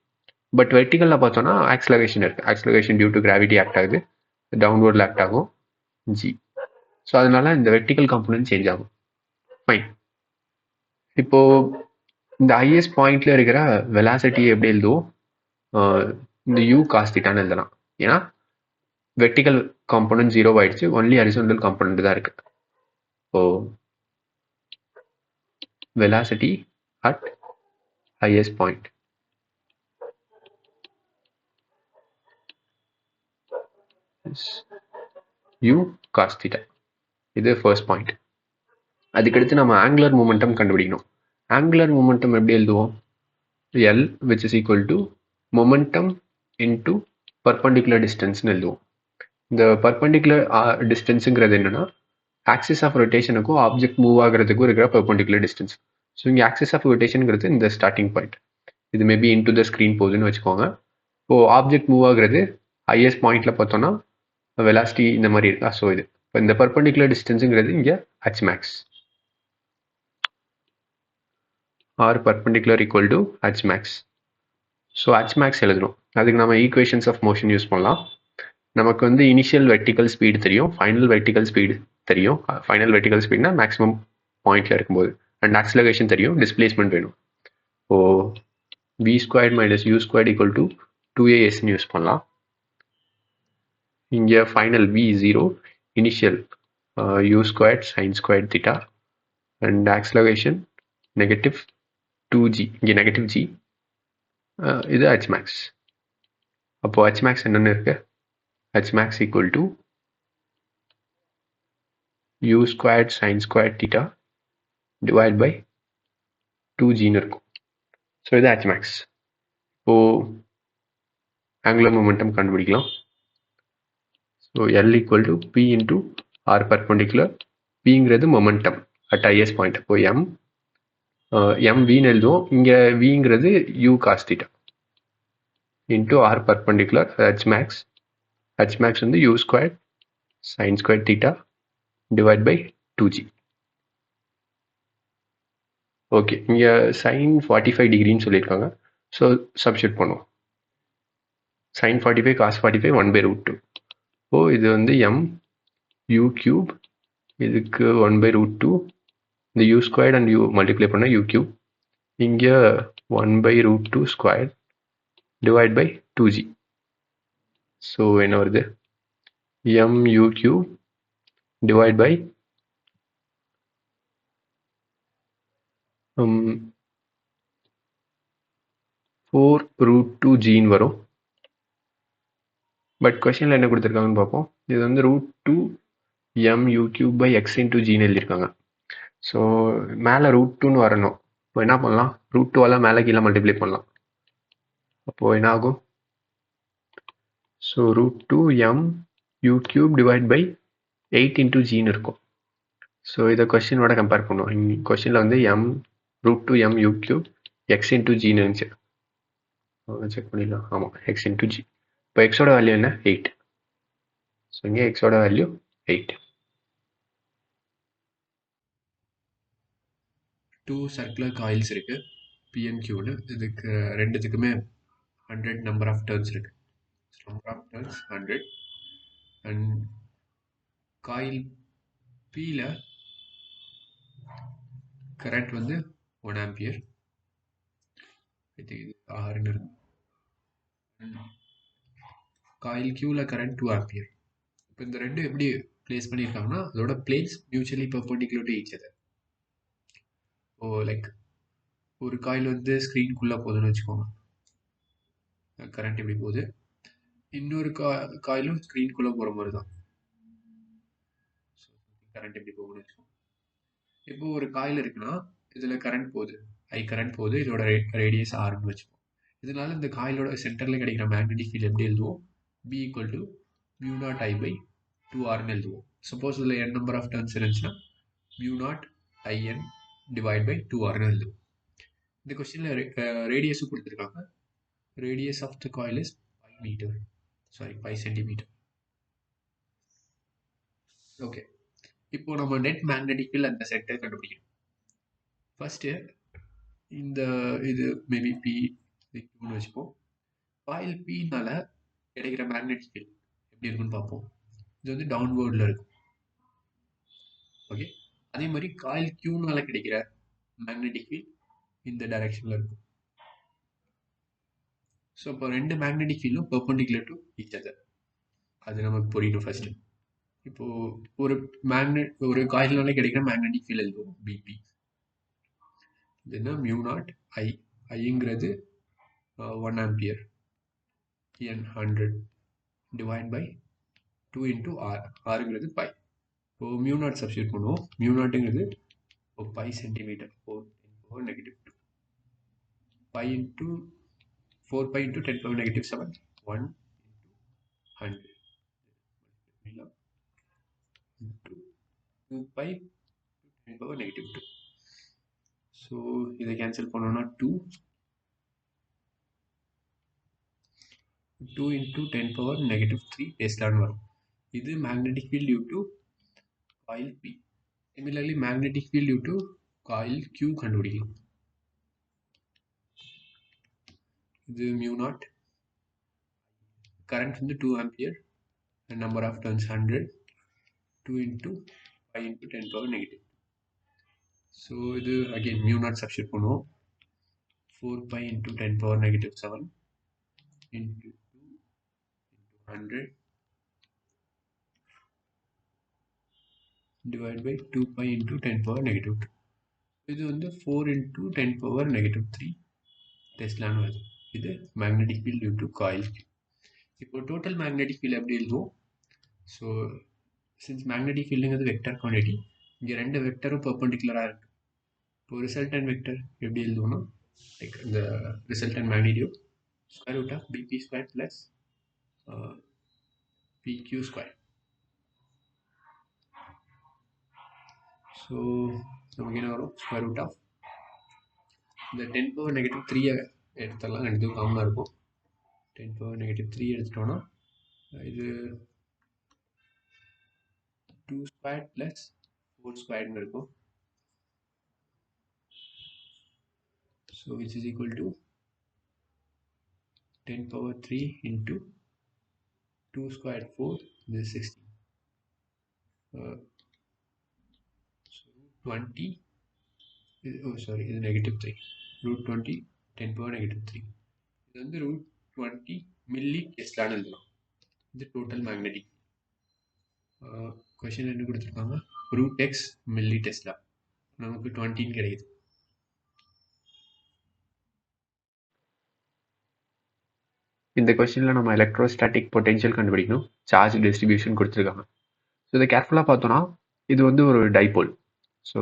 பட் வெர்டிக்கலில் பார்த்தோன்னா ஆக்சிலரேஷன் இருக்குது. Acceleration due to gravity act ஆகுது, டவுன்வர்டில் ஆக்ட் ஆகும் ஜி. ஸோ அதனால இந்த வெர்டிக்கல் காம்போனன்ட் சேஞ்ச் ஆகும். ஃபைன். இப்போது இந்த ஹையஸ்ட் பாயிண்ட்ல இருக்கிற வெலாசிட்டி எப்படி எழுதுவோம், இந்த யூ காஸ் தீட்டான்னு எழுதலாம். ஏன்னா வெர்டிக்கல் காம்போனன்ட் 0 ஆயிடுச்சு, ஒன்லி ஹரிசாண்டல் காம்போனன்ட் தான் இருக்கு. So velocity at highest point is u cos theta. இது ஃபர்ஸ்ட் பாயிண்ட். அதுக்கடுத்து நம்ம ஆங்குலர் மூமெண்டம் கண்டுபிடிக்கணும். ஆங்குலர் மூமெண்டம் எப்படி எழுதுவோம், L which is equal to momentum into perpendicular distance எழுதுவோம். இந்த பர்பண்டிகுலர் டிஸ்டன்ஸுங்கிறது என்னன்னா ஆக்சிஸ் ஆஃப் ரொட்டேஷனுக்கும் ஆப்ஜெக்ட் மூவ் ஆகிறதுக்கும் இருக்கிற பெர்பெண்டிகுலர் டிஸ்டன்ஸ். ஸோ இங்கே ஆக்சிஸ் ஆஃப் ரொட்டேஷனுங்கிறது இந்த ஸ்டார்டிங் பாயிண்ட். இது மேபி இன்டு த ஸ்க்ரீன் போகுதுன்னு வச்சுக்கோங்க. இப்போது ஆப்ஜெக்ட் மூவ் ஆகுறது ஹையஸ்ட் பாயிண்ட்ல பார்த்தோன்னா வெலாசிட்டி இந்த மாதிரி இருக்கா. ஸோ இது இப்போ இந்த பர்பெண்டிகுலர் டிஸ்டன்ஸுங்கிறது இங்கே h max r perpendicular equal to h max. So h max எழுதணும். அதுக்கு நம்ம ஈக்குவேஷன்ஸ் ஆஃப் மோஷன் யூஸ் பண்ணலாம். நமக்கு வந்து இனிஷியல் வெர்டிக்கல் ஸ்பீடு தெரியும், ஃபைனல் வெர்டிக்கல் ஸ்பீடு தெரியும். ஃபைனல் வெர்டிக்கல் ஸ்பீட்னா மேக்ஸிமம் பாயிண்ட்ல இருக்கும்போது. அண்ட் ஆக்சிலரேஷன் தெரியும், டிஸ்பிளேஸ்மெண்ட் வேணும். Oh v squared minus u squared equal to 2asன்னு யூஸ் பண்ணலாம். இங்கே final v 0, initial u squared sine squared theta and acceleration negative 2g, இங்கே நெகட்டிவ் g. இது h மேக்ஸ். அப்போ h மேக்ஸ் என்னென்னு இருக்கு, h max equal to u squared sin squared theta divided by 2g இருக்கும். So இது h max. இப்போ angular momentum கண்டுபிடிக்கலாம். So L equal to p into r perpendicular. pங்கிறது momentum at highest point. அப்போ m vன்னு எழுதுவோம். இங்கே vங்கிறது u cos theta into r perpendicular h max. h max வந்து u squared sin squared theta divided by 2g. Okay, இங்கே sin 45 டிகிரின்னு சொல்லியிருக்காங்க. So substitute பண்ணுவோம். sin 45 cos 45 1/√2. ஓ இது வந்து m u cube, இதுக்கு 1/√2. இந்த u squared and u multiply பண்ண u cube. இங்கே 1/√2 square divide by 2g. So என்ன வருது, m u cube divide by 4√2g வரும். பட் கொஸ்டின்ல என்ன கொடுத்துருக்காங்கன்னு பார்ப்போம். இது வந்து √2 m u cube by x into gன்னு எழுதியிருக்காங்க. ஸோ மேலே √2ன்னு வரணும். இப்போ என்ன பண்ணலாம், √2ஆல் மேலே கீழே மல்டிப்ளை பண்ணலாம். அப்போது என்ன ஆகும், so √2m u cube divide by 8 into gன்னு இருக்கும். ஸோ இதை கொஸ்டினோட கம்பேர் பண்ணுவோம். இங்கே கொஸ்டினில் வந்து √2m u cube x into gன்னு இருந்துச்சு. செக் பண்ணிடலாம். ஆமாம், x into g. இப்போ எக்ஸோட வேல்யூ என்ன? 8. ஸோ இங்கே எக்ஸோட வேல்யூ 8. 2 சர்க்குலர் காயில்ஸ் இருக்கு p and qன்னு. இதுக்கு ரெண்டுத்துக்குமே 100 நம்பர் ஆஃப் டர்ன்ஸ் இருக்கு. Number of turns 100 and coil Pல கரண்ட் வந்து 1 ஆம்பியர். இது ஆறுன்னு இருக்கு. காயில் Qல கரண்ட் 2 ஆம்பியர். இப்போ இந்த ரெண்டும் எப்படி பிளேஸ் பண்ணியிருக்காங்கன்னா அதோட planes mutually perpendicular to each other. Like ஒரு காயில் வந்து ஸ்க்ரீனுக்குள்ளே போகுதுன்னு வச்சுக்கோங்க, கரண்ட் எப்படி போகுது, இன்னொரு காயிலும் ஸ்க்ரீனுக்குள்ளே போகிற மாதிரி தான் கரண்ட் எப்படி போகுதுன்னு வச்சுக்கோங்க. இப்போ ஒரு காயில் இருக்குன்னா இதில் கரண்ட் போகுது, கரண்ட் போகுது, இதோட ரேடியஸ் ஆர்னு வச்சுப்போம். இதனால இந்த காயிலோட சென்டரில் கிடைக்கிற மேக்னெட்டிக் ஃபீல்ட் எப்படி எழுதுவோம்? B = μ0I/2Rன்னு எழுதுவோம். சப்போஸ் இதில் n நம்பர் ஆஃப் டர்ன்ஸ் இருந்துச்சுன்னா μ0IN டிவைட் பை 2Rன்னு எழுதுவோம். இந்த கொஸ்டினில் ரேடியஸும் கொடுத்துருக்காங்க. Radius of the coil is 5 centimetre. Okay, இப்போ நம்ம நெட் மேக்னெட்டிக் ஃபீல்ட் அந்த சென்டர் கண்டுபிடிக்கணும். ஃபர்ஸ்ட்டு இது மேபி P ன்னு வச்சுப்போம். காயில் Pனால கிடைக்கிற மேக்னெட்டிக் ஃபீல்ட் எப்படி இருக்குன்னு பார்ப்போம். இது வந்து டவுன்வர்டில் இருக்கும். ஓகே, அதே மாதிரி காயில் Qனால கிடைக்கிற மேக்னெட்டிக் ஃபீல்ட் இந்த டைரக்ஷனில் இருக்கும். ஸோ இப்போ ரெண்டு மேக்னெட்டிக் ஃபீல்டும் பெர்பெண்டிகுலர் டு ஈச் அதர், அது நமக்கு புரியணும் ஃபர்ஸ்ட். இப்போ ஒரு காயில்னால கிடைக்கிற மேக்னெட்டிக் ஃபீல்ட் எழுதுவோம் BP. இது என்ன? μ0I. ஐங்கிறது 1 ampere, n 100 divide by 2 into R. Rங்கிறது π. இப்போ μ0 சப்ஸ்டியூட் பண்ணுவோம். μ0ங்கிறது 5 centimetre, 4 -2. π into 4π into 10⁻⁻7, 1 into 100 into 2π 10⁻⁻2. So இதை கேன்சல் பண்ணோம்னா 2 into 10⁻⁻3 டெஸ்லான்னு வரும். இது magnetic field due to coil P. Similarly magnetic field due to coil Q கண்டுபிடிக்கலாம். இது μ0, கரண்ட் வந்து 2 ampere, number of turns 100, 2 into 5 into 10⁻⁻2. So இது அகெயின் μ0 சப்ஸ்டியூட் பண்ணுவோம். 4π into 10⁻⁻7 into 2 into 100 divided by 2π into 10⁻⁻2. இது வந்து 4 into 10⁻⁻3 டெஸ்லான்னு வருது. இது magnetic field due to coil Q. இப்போ டோட்டல் மேக்னெட்டிக் ஃபீல்ட் எப்படி எழுதுவோம்? ஸோ சின்ஸ் மேக்னெட்டிக் ஃபீல்டுங்கிறது வெக்டர் குவான்டிட்டி, இங்கே ரெண்டு வெக்டரும் பெர்பெண்டிகுலராக இருக்குது. இப்போ ரிசல்டன்ட் வெக்டர் எப்படி எழுதுவோம்னா, லைக் இந்த resultant magnitude √of BP² plus PQ². So நமக்கு என்ன வரும்? √of இந்த 10⁻⁻3 எடுத்துடலாம், ரெண்டுக்கும் காமனாக இருக்கும். 10⁻⁻3 எடுத்துட்டோன்னா இது 2² plus 4² இருக்கும். So which is equal to 10⁻3 into 2² 4, this is 16. So 20, sorry, இது -3. √20 10⁻⁻3. இது வந்து √20 மில்லி டெஸ்லான்னு எழுதலாம். இது டோட்டல் மேக்னெட்டிக். கொஷின் என்ன கொடுத்துருக்காங்க? √x milli tesla. நமக்கு 20 கிடைக்குது. இந்த கொஸ்டினில் நம்ம எலக்ட்ரோஸ்டாட்டிக் பொட்டென்ஷியல் கண்டுபிடிக்கணும். சார்ஜ் டிஸ்ட்ரிபியூஷன் கொடுத்துருக்காங்க. ஸோ இதை கேர்ஃபுல்லாக பார்த்தோன்னா இது வந்து ஒரு டைபோல். ஸோ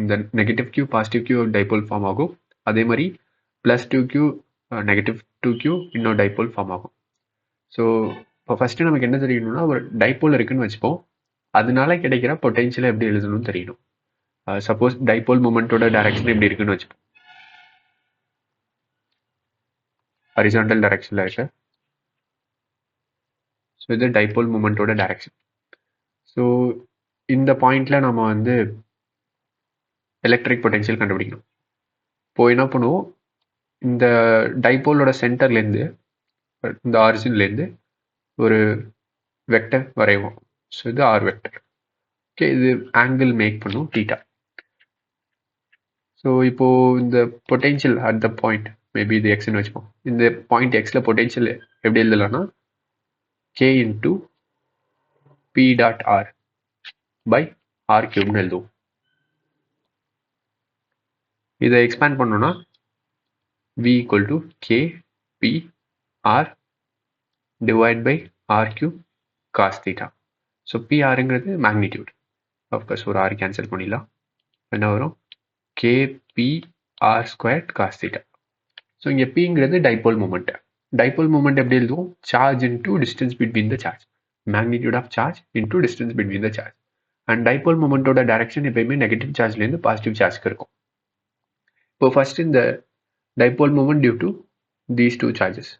இந்த negative Q positive Q dipole form ஆகும். அதே மாதிரி +2Q -2Q இன்னொரு டைபோல் ஃபார்ம் ஆகும். ஸோ இப்போ ஃபஸ்ட்டு நமக்கு என்ன தெரியணும்னா ஒரு டைபோல் இருக்குன்னு வச்சுப்போம். அதனால கிடைக்கிற பொட்டென்ஷியலை எப்படி எழுதணும்னு தெரியணும். சப்போஸ் டைபோல் மூமெண்ட்டோட டைரக்ஷன் எப்படி இருக்குன்னு வச்சுப்போம். ஹரிசாண்டல் டைரக்ஷனில் இருக்கு. ஸோ இது டைபோல் மூமெண்ட்டோட டைரக்ஷன். ஸோ இந்த பாயிண்ட்ல நம்ம வந்து எலக்ட்ரிக் பொட்டென்ஷியல் கண்டுபிடிக்கணும். இப்போ என்ன பண்ணுவோம், இந்த டைபோலோட சென்டர்லேருந்து இந்த ஆரிஜின்லேருந்து ஒரு வெக்டர் வரைவோம். ஸோ இது ஆர் வெக்டர். ஓகே, இது ஆங்கிள் மேக் பண்ணும் தீட்டா. ஸோ இப்போ இந்த potential at the point maybe இது எக்ஸ்ன்னு வச்சுப்போம். இந்த பாயிண்ட் எக்ஸில் பொட்டென்ஷியல் எப்படி எழுதலாம்னா k into p dot r by r கியூப்னு எழுதுவோம். இதை எக்ஸ்பேண்ட் பண்ணோம்னா v equal to k p r divided by r cube cos theta. So பிஆருங்கிறது மேக்னிடியூட். ஆஃப்கோர்ஸ் ஒரு ஆர் கேன்சல் பண்ணிடலாம். என்ன வரும், k p r square cos theta. So இங்கே பிங்கிறது டைபோல் மூமெண்ட். டைபோல் மூமெண்ட் எப்படி எழுதுவோம், charge into distance between the charge, magnitude of charge into distance between the charge. And dipole மூமெண்ட்டோட direction எப்பயுமே நெகட்டிவ் சார்ஜ்லேருந்து பாசிட்டிவ் சார்ஜ்க்கு இருக்கும். இப்போ ஃபர்ஸ்ட் இந்த dipole moment due to these two charges,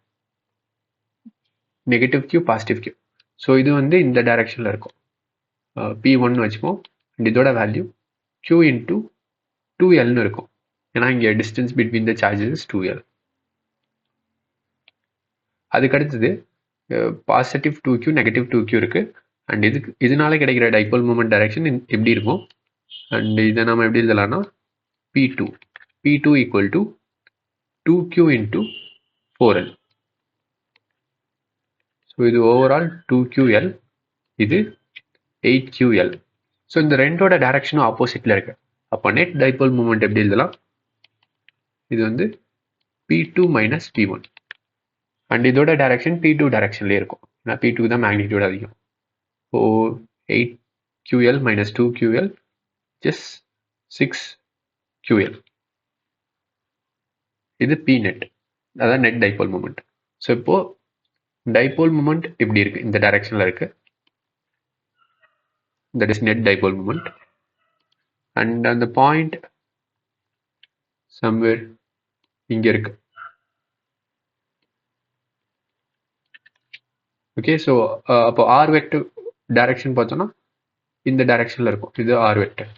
negative q positive q. So இது வந்து இந்த டைரக்ஷனில் இருக்கும். P1 வச்சுப்போம். அண்ட் இதோட வேல்யூ Q இன்டூ 2Lன்னு இருக்கும். ஏன்னா இங்கே டிஸ்டன்ஸ் பிட்வீன் த சார்ஜஸ் 2L. அதுக்கு அடுத்தது பாசிட்டிவ் 2Q நெகட்டிவ் 2Q இருக்கு. அண்ட் இதனால கிடைக்கிற டைபோல் மூமெண்ட் டைரக்ஷன் எப்படி இருக்கும், அண்ட் இதை நம்ம எப்படி எழுதலாம்னா P2 equal to 2Q into 4L. So இது ஓவரால் 2QL, இது 8QL. ஸோ இந்த ரெண்டோட டைரக்ஷனும் ஆப்போசிட்ல இருக்கு. அப்போ நெட் டைபோல் மூமெண்ட் எப்படி எழுதலாம், இது வந்து P2 மைனஸ் P1. அண்ட் இதோட டைரக்ஷன் P2 டைரக்ஷன்லேயே இருக்கும். ஏன்னா P2 தான் மேக்னிடியூட் அதிகம். So 8QL minus 2QL just 6QL. இது P நெட், அதான் நெட் டைபோல் மூமெண்ட். ஸோ இப்போ டைபோல் மூமெண்ட் இப்படி இருக்கு, இந்த டைரக்ஷன்ல இருக்கு. That is net dipole moment. And அந்த பாயிண்ட் சம்வேர் இங்க இருக்கு. ஓகே, ஸோ அப்போ ஆர் வெக்டர் டைரக்ஷன் பார்த்தோம்னா இந்த டைரக்ஷன்ல இருக்கும். இது ஆர் வெக்டர்.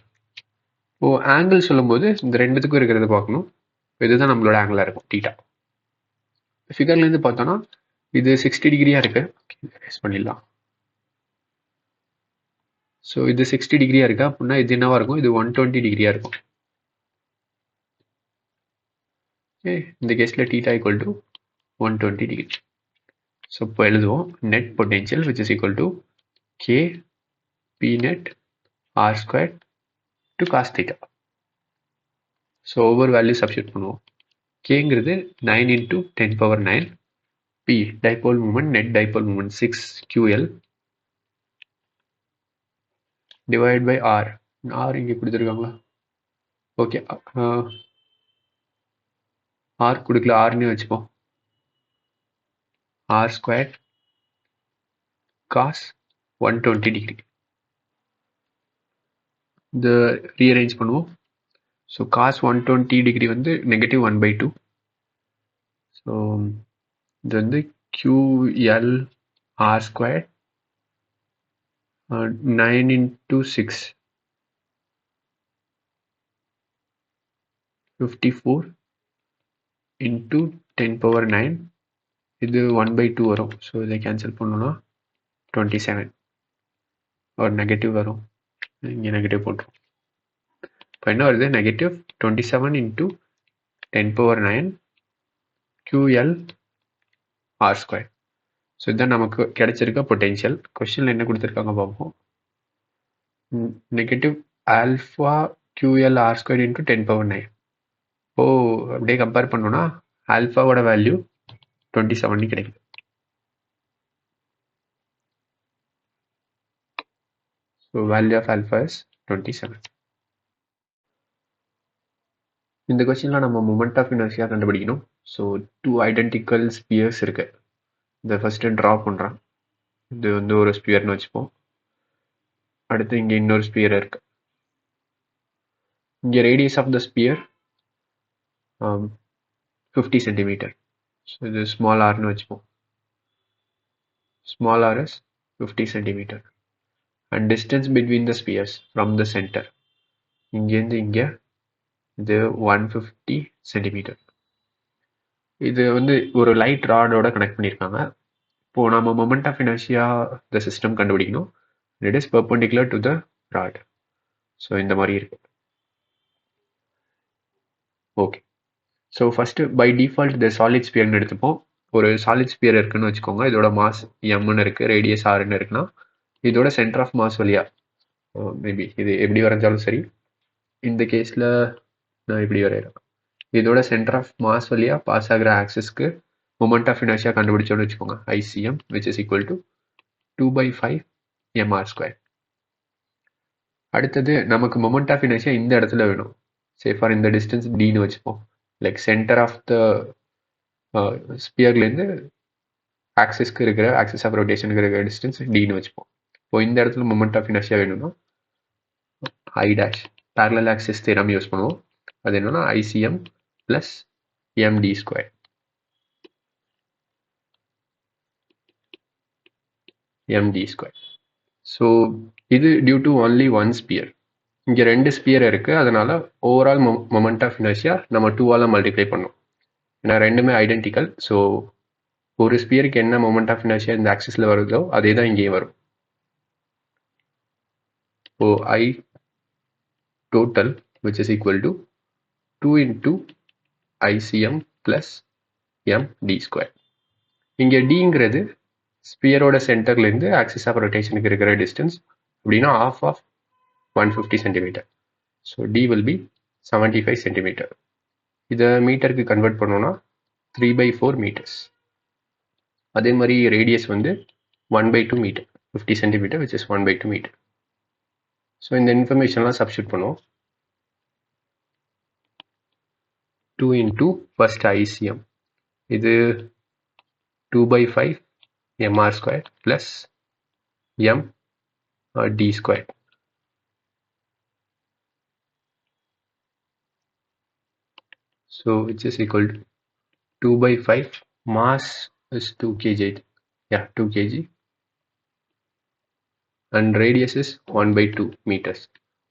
இப்போ ஆங்கிள் சொல்லும்போது இந்த ரெண்டுத்துக்கும் இருக்கிறத பார்க்கணும். இதுதான் நம்மளோட ஆங்கிளாக இருக்கும் தீட்டா. ஃபிகர்லேருந்து பார்த்தோம்னா இது 60 டிகிரியா இருக்கு. ரேஸ் பண்ணிடலாம். ஸோ இது 60 டிகிரியா இருக்கு அப்படின்னா இது என்னவா இருக்கும், இது 120 டிகிரியா இருக்கும். ஓகே, இந்த கேஸில் theta equal to 120 degree. So இப்போ எழுதுவோம் net potential which is equal to k p net r square to cos theta. So ஒவ்வொரு வேல்யூ சப்ஸ்டியூட் பண்ணுவோம். கேங்கிறது 9 into 10 power 9, p dipole moment net dipole moment 6QL divide by r. R இங்கே கொடுத்துருக்காங்களா, okay r கொடுக்கல, ஆர்னு வச்சுப்போம். R square cos 120 degree. இது rearrange பண்ணுவோம். ஸோ காஸ் 120 டிகிரி வந்து நெகட்டிவ் 1/2. ஸோ இது வந்து QL r square 9 into 6 54 into 10 power 9. இது 1/2 வரும். ஸோ இதை கேன்சல் பண்ணோம்னா 27 ஒரு நெகட்டிவ் வரும். இங்கே நெகட்டிவ் போட்டுரும். இப்போ என்ன வருது, negative 27 into 10 power 9 QL r square. So இதுதான் நமக்கு கிடைச்சிருக்க பொட்டென்ஷியல். கொஸ்டினில் என்ன கொடுத்துருக்காங்க பார்ப்போம். Negative alpha QL r square into 10 power 9. ஓ அப்படியே கம்பேர் பண்ணோம்னா ஆல்ஃபாவோட வேல்யூ 27 கிடைக்குது. So value of alpha is 27. இந்த கொஸ்டினில் நம்ம மொமெண்ட் ஆஃப் இனர்ஷியா கண்டுபிடிக்கணும். ஸோ 2 ஐடென்டிக்கல் ஸ்பியர்ஸ் இருக்கு. இதை ஃபர்ஸ்ட் ட்ரா பண்ணுறேன். இது வந்து ஒரு ஸ்பியர்னு வச்சுப்போம். அடுத்து இங்கே இன்னொரு ஸ்பியர் இருக்கு. இங்கே radius of the sphere 50 centimetre. So இது ஸ்மால் ஆர்னு வச்சுப்போம். Small r is 50 centimetre. And distance between the spheres from the centre, இங்கேருந்து இங்கே இது 150 சென்டிமீட்டர். இது வந்து ஒரு லைட் ராடோட கனெக்ட் பண்ணியிருக்காங்க. இப்போ நம்ம moment of inertia the system கண்டுபிடிக்கணும். It is perpendicular to the rod. So இந்த மாதிரி இருக்கு. Okay, so first by default இந்த சாலிட் ஸ்பியர்னு எடுத்துப்போம். ஒரு சாலிட் ஸ்பியர் இருக்குன்னு வச்சுக்கோங்க. இதோட மாஸ் எம்னு இருக்குது, ரேடியஸ் ஆர்னு இருக்குன்னா இதோட சென்டர் ஆஃப் மாஸ் வழியா மேபி இது எப்படி வரைஞ்சாலும் சரி, இந்த கேஸில் நான் இப்படி வரைகிறேன். இதோட சென்டர் ஆஃப் மாஸ் வழியா பாஸ் ஆகிற ஆக்சிஸ்க்கு மொமெண்ட் ஆஃப் இனர்ஷியா கண்டுபிடிச்சோன்னு வச்சுக்கோங்க. ICM which is equal to 2/5 mr². அடுத்தது நமக்கு மொமெண்ட் ஆஃப் இனர்ஷியா இந்த இடத்துல வேணும். சே ஃபார் இந்த டிஸ்டன்ஸ் டின்னு வச்சுப்போம். லைக் சென்டர் ஆஃப் த ஸ்பியர்லேருந்து ஆக்சிஸ்க்கு இருக்கிற ஆக்சிஸ் ஆஃப் ரொட்டேஷனுக்கு இருக்கிற டிஸ்டன்ஸ் டின்னு வச்சுப்போம். இப்போ இந்த இடத்துல மொமெண்ட் ஆஃப் இனர்ஷியா வேணும்னா I' parallel axis theorem use பண்ணுவோம். அது என்னன்னா ICM plus md². md². So இது due to only one sphere. இங்கே 2 ஸ்பியர் இருக்குது, அதனால ஓவரால் மொமெண்ட் ஆஃப் இனர்ஷியா நம்ம 2ஆல் மல்டிப்ளை பண்ணோம். ஏன்னா ரெண்டுமே ஐடென்டிக்கல். ஸோ ஒரு ஸ்பியருக்கு என்ன மொமெண்ட் ஆஃப் இனர்ஷியா இந்த ஆக்சிஸில் வருதோ அதே தான் இங்கேயும் வரும். So I total which is equal to 2 into ICM plus md². இங்கே டிங்கிறது ஸ்பியரோட சென்டர்லேருந்து ஆக்சிஸ் ஆஃப் ரொட்டேஷனுக்கு இருக்கிற டிஸ்டன்ஸ், அப்படின்னா half of 150 centimetre. So d will be 75 centimetre. இதை மீட்டருக்கு கன்வெர்ட் பண்ணோன்னா 3/4 மீட்டர்ஸ். அதே மாதிரி ரேடியஸ் வந்து 1/2 metre, 50 centimetre which is 1/2 metre. So இந்த இன்ஃபர்மேஷன்லாம் சப்ஸ்டியூட் பண்ணுவோம். 2 into ஃபர்ஸ்ட் ICM, இது 2/5 mr² plus md². So which is equal to 2/5, mass is 2 kg, yeah 2 kg, and radius is 1/2 meters.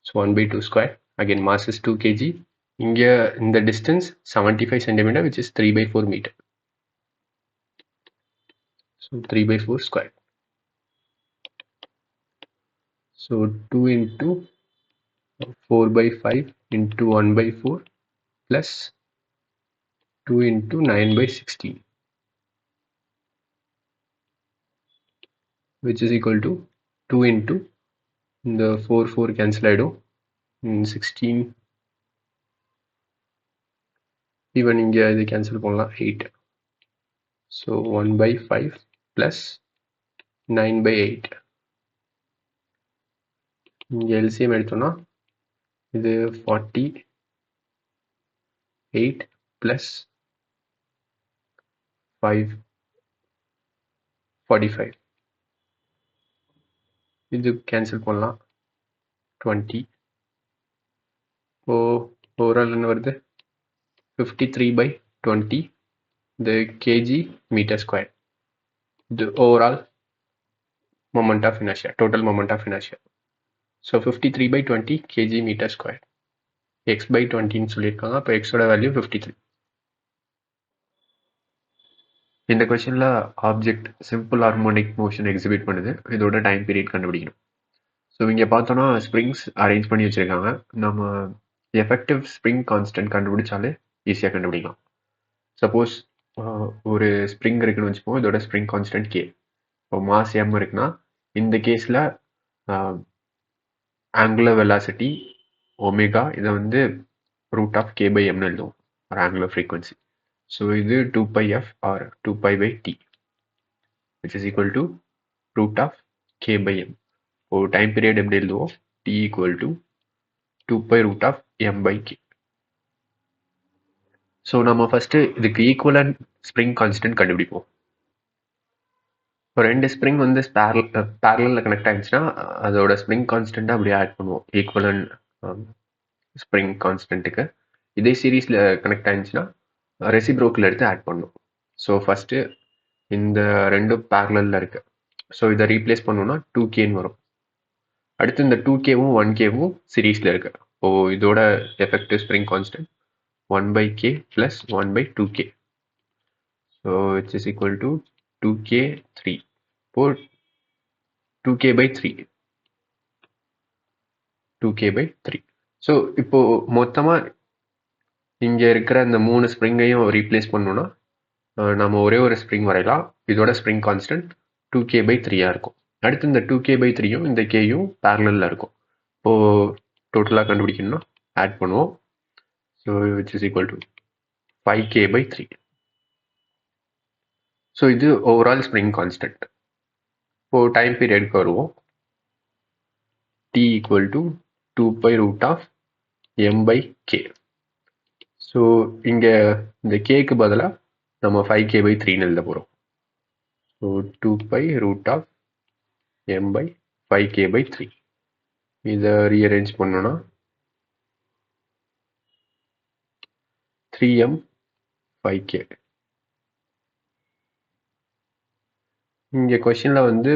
So 1/2 square, again mass is 2 kg. இங்கே இந்த distance 75 centimeter which is 3/4 meter. So 3/4 square. So 2 into 4/5 into 1/4 plus 2 into 9/16, which is equal to 2 into the 4 cancel ஆயிடும், 16, even இங்கே இது cancel பண்ணலாம் 8. So 1/5 plus 9/8. இங்கே LCM எடுத்தோம்னா இது 48 plus 5 45. இது கேன்சல் பண்ணலாம் 20. ஓவரால் என்ன வருது 53/20 the kg meter square. The overall moment of inertia, total moment of inertia. So 53/20 kg meter square. x/20 ன்னு சொல்லியிருக்காங்க. அப்போ எக்ஸோட வேல்யூ 53. இந்த கொஸ்டினில் object simple harmonic motion exhibit பண்ணுது. இதோட டைம் பீரியட் கண்டுபிடிக்கணும். ஸோ இங்கே பார்த்தோன்னா ஸ்ப்ரிங்ஸ் அரேஞ்ச் பண்ணி வச்சுருக்காங்க. நம்ம எஃபெக்டிவ் ஸ்ப்ரிங் கான்ஸ்டன்ட் கண்டுபிடிச்சாலே ஈஸியாக கண்டுபிடிக்கலாம். சப்போஸ் ஒரு ஸ்ப்ரிங் இருக்குன்னு வச்சுப்போம். இதோட ஸ்ப்ரிங் கான்ஸ்டன்ட் K. இப்போ மாஸ் M இருக்குன்னா இந்த கேஸில் ஆங்குலர் வெலாசிட்டி ஒமேகா, இதை வந்து √of K/Mன்னு எழுதுவோம், ஒரு ஆங்குலர் ஃப்ரீக்வன்சி. ஸோ இது 2πf or 2π/t which is equal to √of K/M. இப்போ டைம் பீரியட் எப்படி எழுதுவோம், T equal to 2π√of M/K. So நம்ம ஃபஸ்ட்டு இதுக்கு ஈக்குவலன்ட் ஸ்ப்ரிங் கான்ஸ்டன்ட் கண்டுபிடிப்போம். இப்போ 2 ஸ்ப்ரிங் வந்து பேரலில் கனெக்ட் ஆகிடுச்சுன்னா அதோட ஸ்ப்ரிங் கான்ஸ்டண்ட்டாக அப்படியே ஆட் பண்ணுவோம் ஈக்குவலன் ஸ்ப்ரிங் கான்ஸ்டன்ட்டுக்கு. இதே சீரீஸில் கனெக்ட் ஆகிடுச்சுன்னா ரெசிப்ரோக்கில் எடுத்து ஆட் பண்ணும். ஸோ ஃபஸ்ட்டு இந்த ரெண்டும் பேரலில் இருக்குது. ஸோ இதை ரீப்ளேஸ் பண்ணோன்னா 2Kன்னு வரும். அடுத்து இந்த 2Kவும் 1Kவும் சீரீஸில் இருக்குது. இப்போது இதோட effective spring constant 1/k plus 1/2k. So which is equal to 2k3. இப்போ 2k/3. 2k/3. ஸோ இப்போ மொத்தமாக இங்கே இருக்கிற இந்த 3 ஸ்ப்ரிங்கையும் ரீப்ளேஸ் பண்ணோன்னா நம்ம ஒரே ஒரு ஸ்ப்ரிங் வரையலாம். இதோட ஸ்ப்ரிங் கான்ஸ்டன்ட் 2k/3 இருக்கும். அடுத்து இந்த 2k/3யும் இந்த கேயும் பேரலில் இருக்கும். இப்போது டோட்டலாக கண்டுபிடிக்கணும்னா ஆட் பண்ணுவோம். So which is equal to 5k/3. So இது ஓவரால் ஸ்ப்ரிங் கான்ஸ்டன்ட். இப்போது டைம் பீரியடுக்கு வருவோம். t equal to 2π√m/k. So இங்கே இந்த கேக்கு பதிலாக நம்ம 5k/3ன்னு எழுத போகிறோம். So 2π√m/5k/3. இதை ரீஅரேஞ்ச் பண்ணோன்னா 3m/5k. இங்கே கொஷினில் வந்து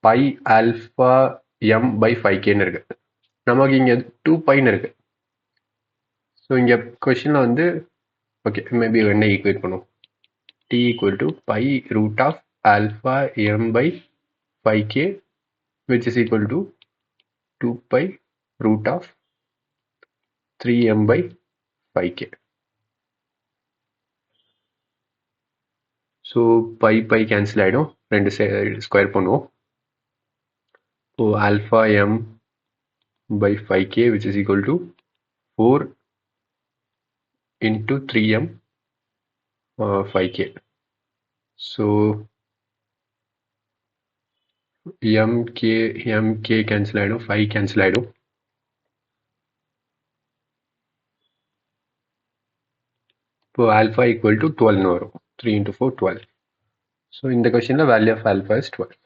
பை ஆல்ஃபா m/5kன்னு இருக்கு. நமக்கு இங்கே 2πன்னு இருக்கு. ஸோ இங்கே கொஷினில் வந்து ஓகே மேபி என்ன ஈக்குவேட் பண்ணுவோம். t equal to π√α m/5k which is equal to 2π√3m/5k. So by cancel ஆகிடும். 2 ஸ்கொயர் பண்ணுவோம். So alpha m/5k which is equal to 4 into 3m/5k. So mk cancel ஆகிடும். 5 cancel ஆகிடும். இப்போ ஆல்ஃபா ஈக்குவல் டு 12ன்னு வரும். 3 into 4 12. So இந்த கொஸ்டினில் value of alpha is 12.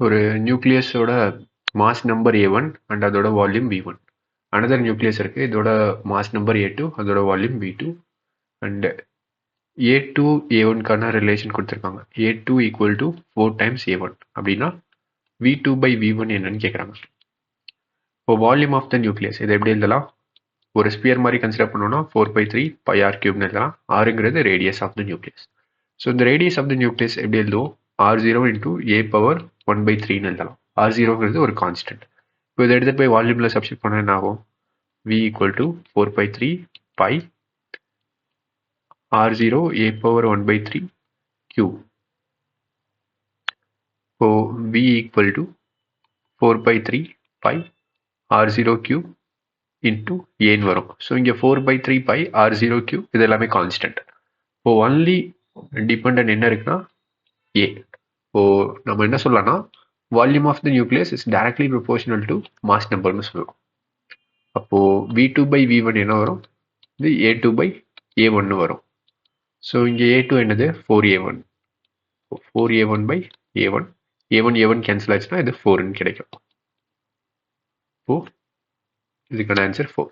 ஒரு நியூக்ளியஸோட mass number A1 and அதோட வால்யூம் V1. அனதர் நியூக்ளியஸ் இருக்குது. இதோட மாஸ் நம்பர் A2, அதோட volume V2. And A2 A1க்கான relation கொடுத்துருக்காங்க. A2 equal to 4 times A1 அப்படின்னா V2/V1 என்னன்னு கேட்குறாங்க. இப்போ வால்யூம் ஆஃப் த நியூக்ளியஸ் இதை எப்படி எழுதலாம்? ஒரு ஸ்பியர் மாதிரி கன்சிடர் பண்ணோம்னா 4/3 πr³ எழுதலாம். ஆறுங்கிறது radius of the nucleus. So இந்த ரேடியஸ் ஆஃப் த நியூக்ளியஸ் எப்படி எழுதுவோம்? R0 into A⁻1/3ன்னு எழுதலாம். R0ங்கிறது ஒரு கான்ஸ்டன்ட். இப்போ இதை எடுத்து போய் வால்யூமில் சப்ஸ்டிட் பண்ணால் என்ன ஆகும்? V equal to 4/3 pi R0 A⁻1/3 cube. So V equal to 4/3 pi R0 cube into A வரும். ஸோ இங்கே 4/3 pi R0 cube இது எல்லாமே கான்ஸ்டன்ட். இப்போ ஒன்லி டிபெண்டன்ட் என்ன இருக்குன்னா A. இப்போ நம்ம என்ன சொல்லலாம்னா volume of the nucleus is directly proportional to mass நம்பர்னு சொல்லுவோம். அப்போது V2/V1 என்ன வரும்? இது A2/A1 வரும். ஸோ இங்கே A2 என்னது? 4A1. 4A1/A1. A1 கேன்சல் ஆச்சுன்னா இது 4ன்னு கிடைக்கும். இப்போ இதுக்கான ஆன்சர் 4.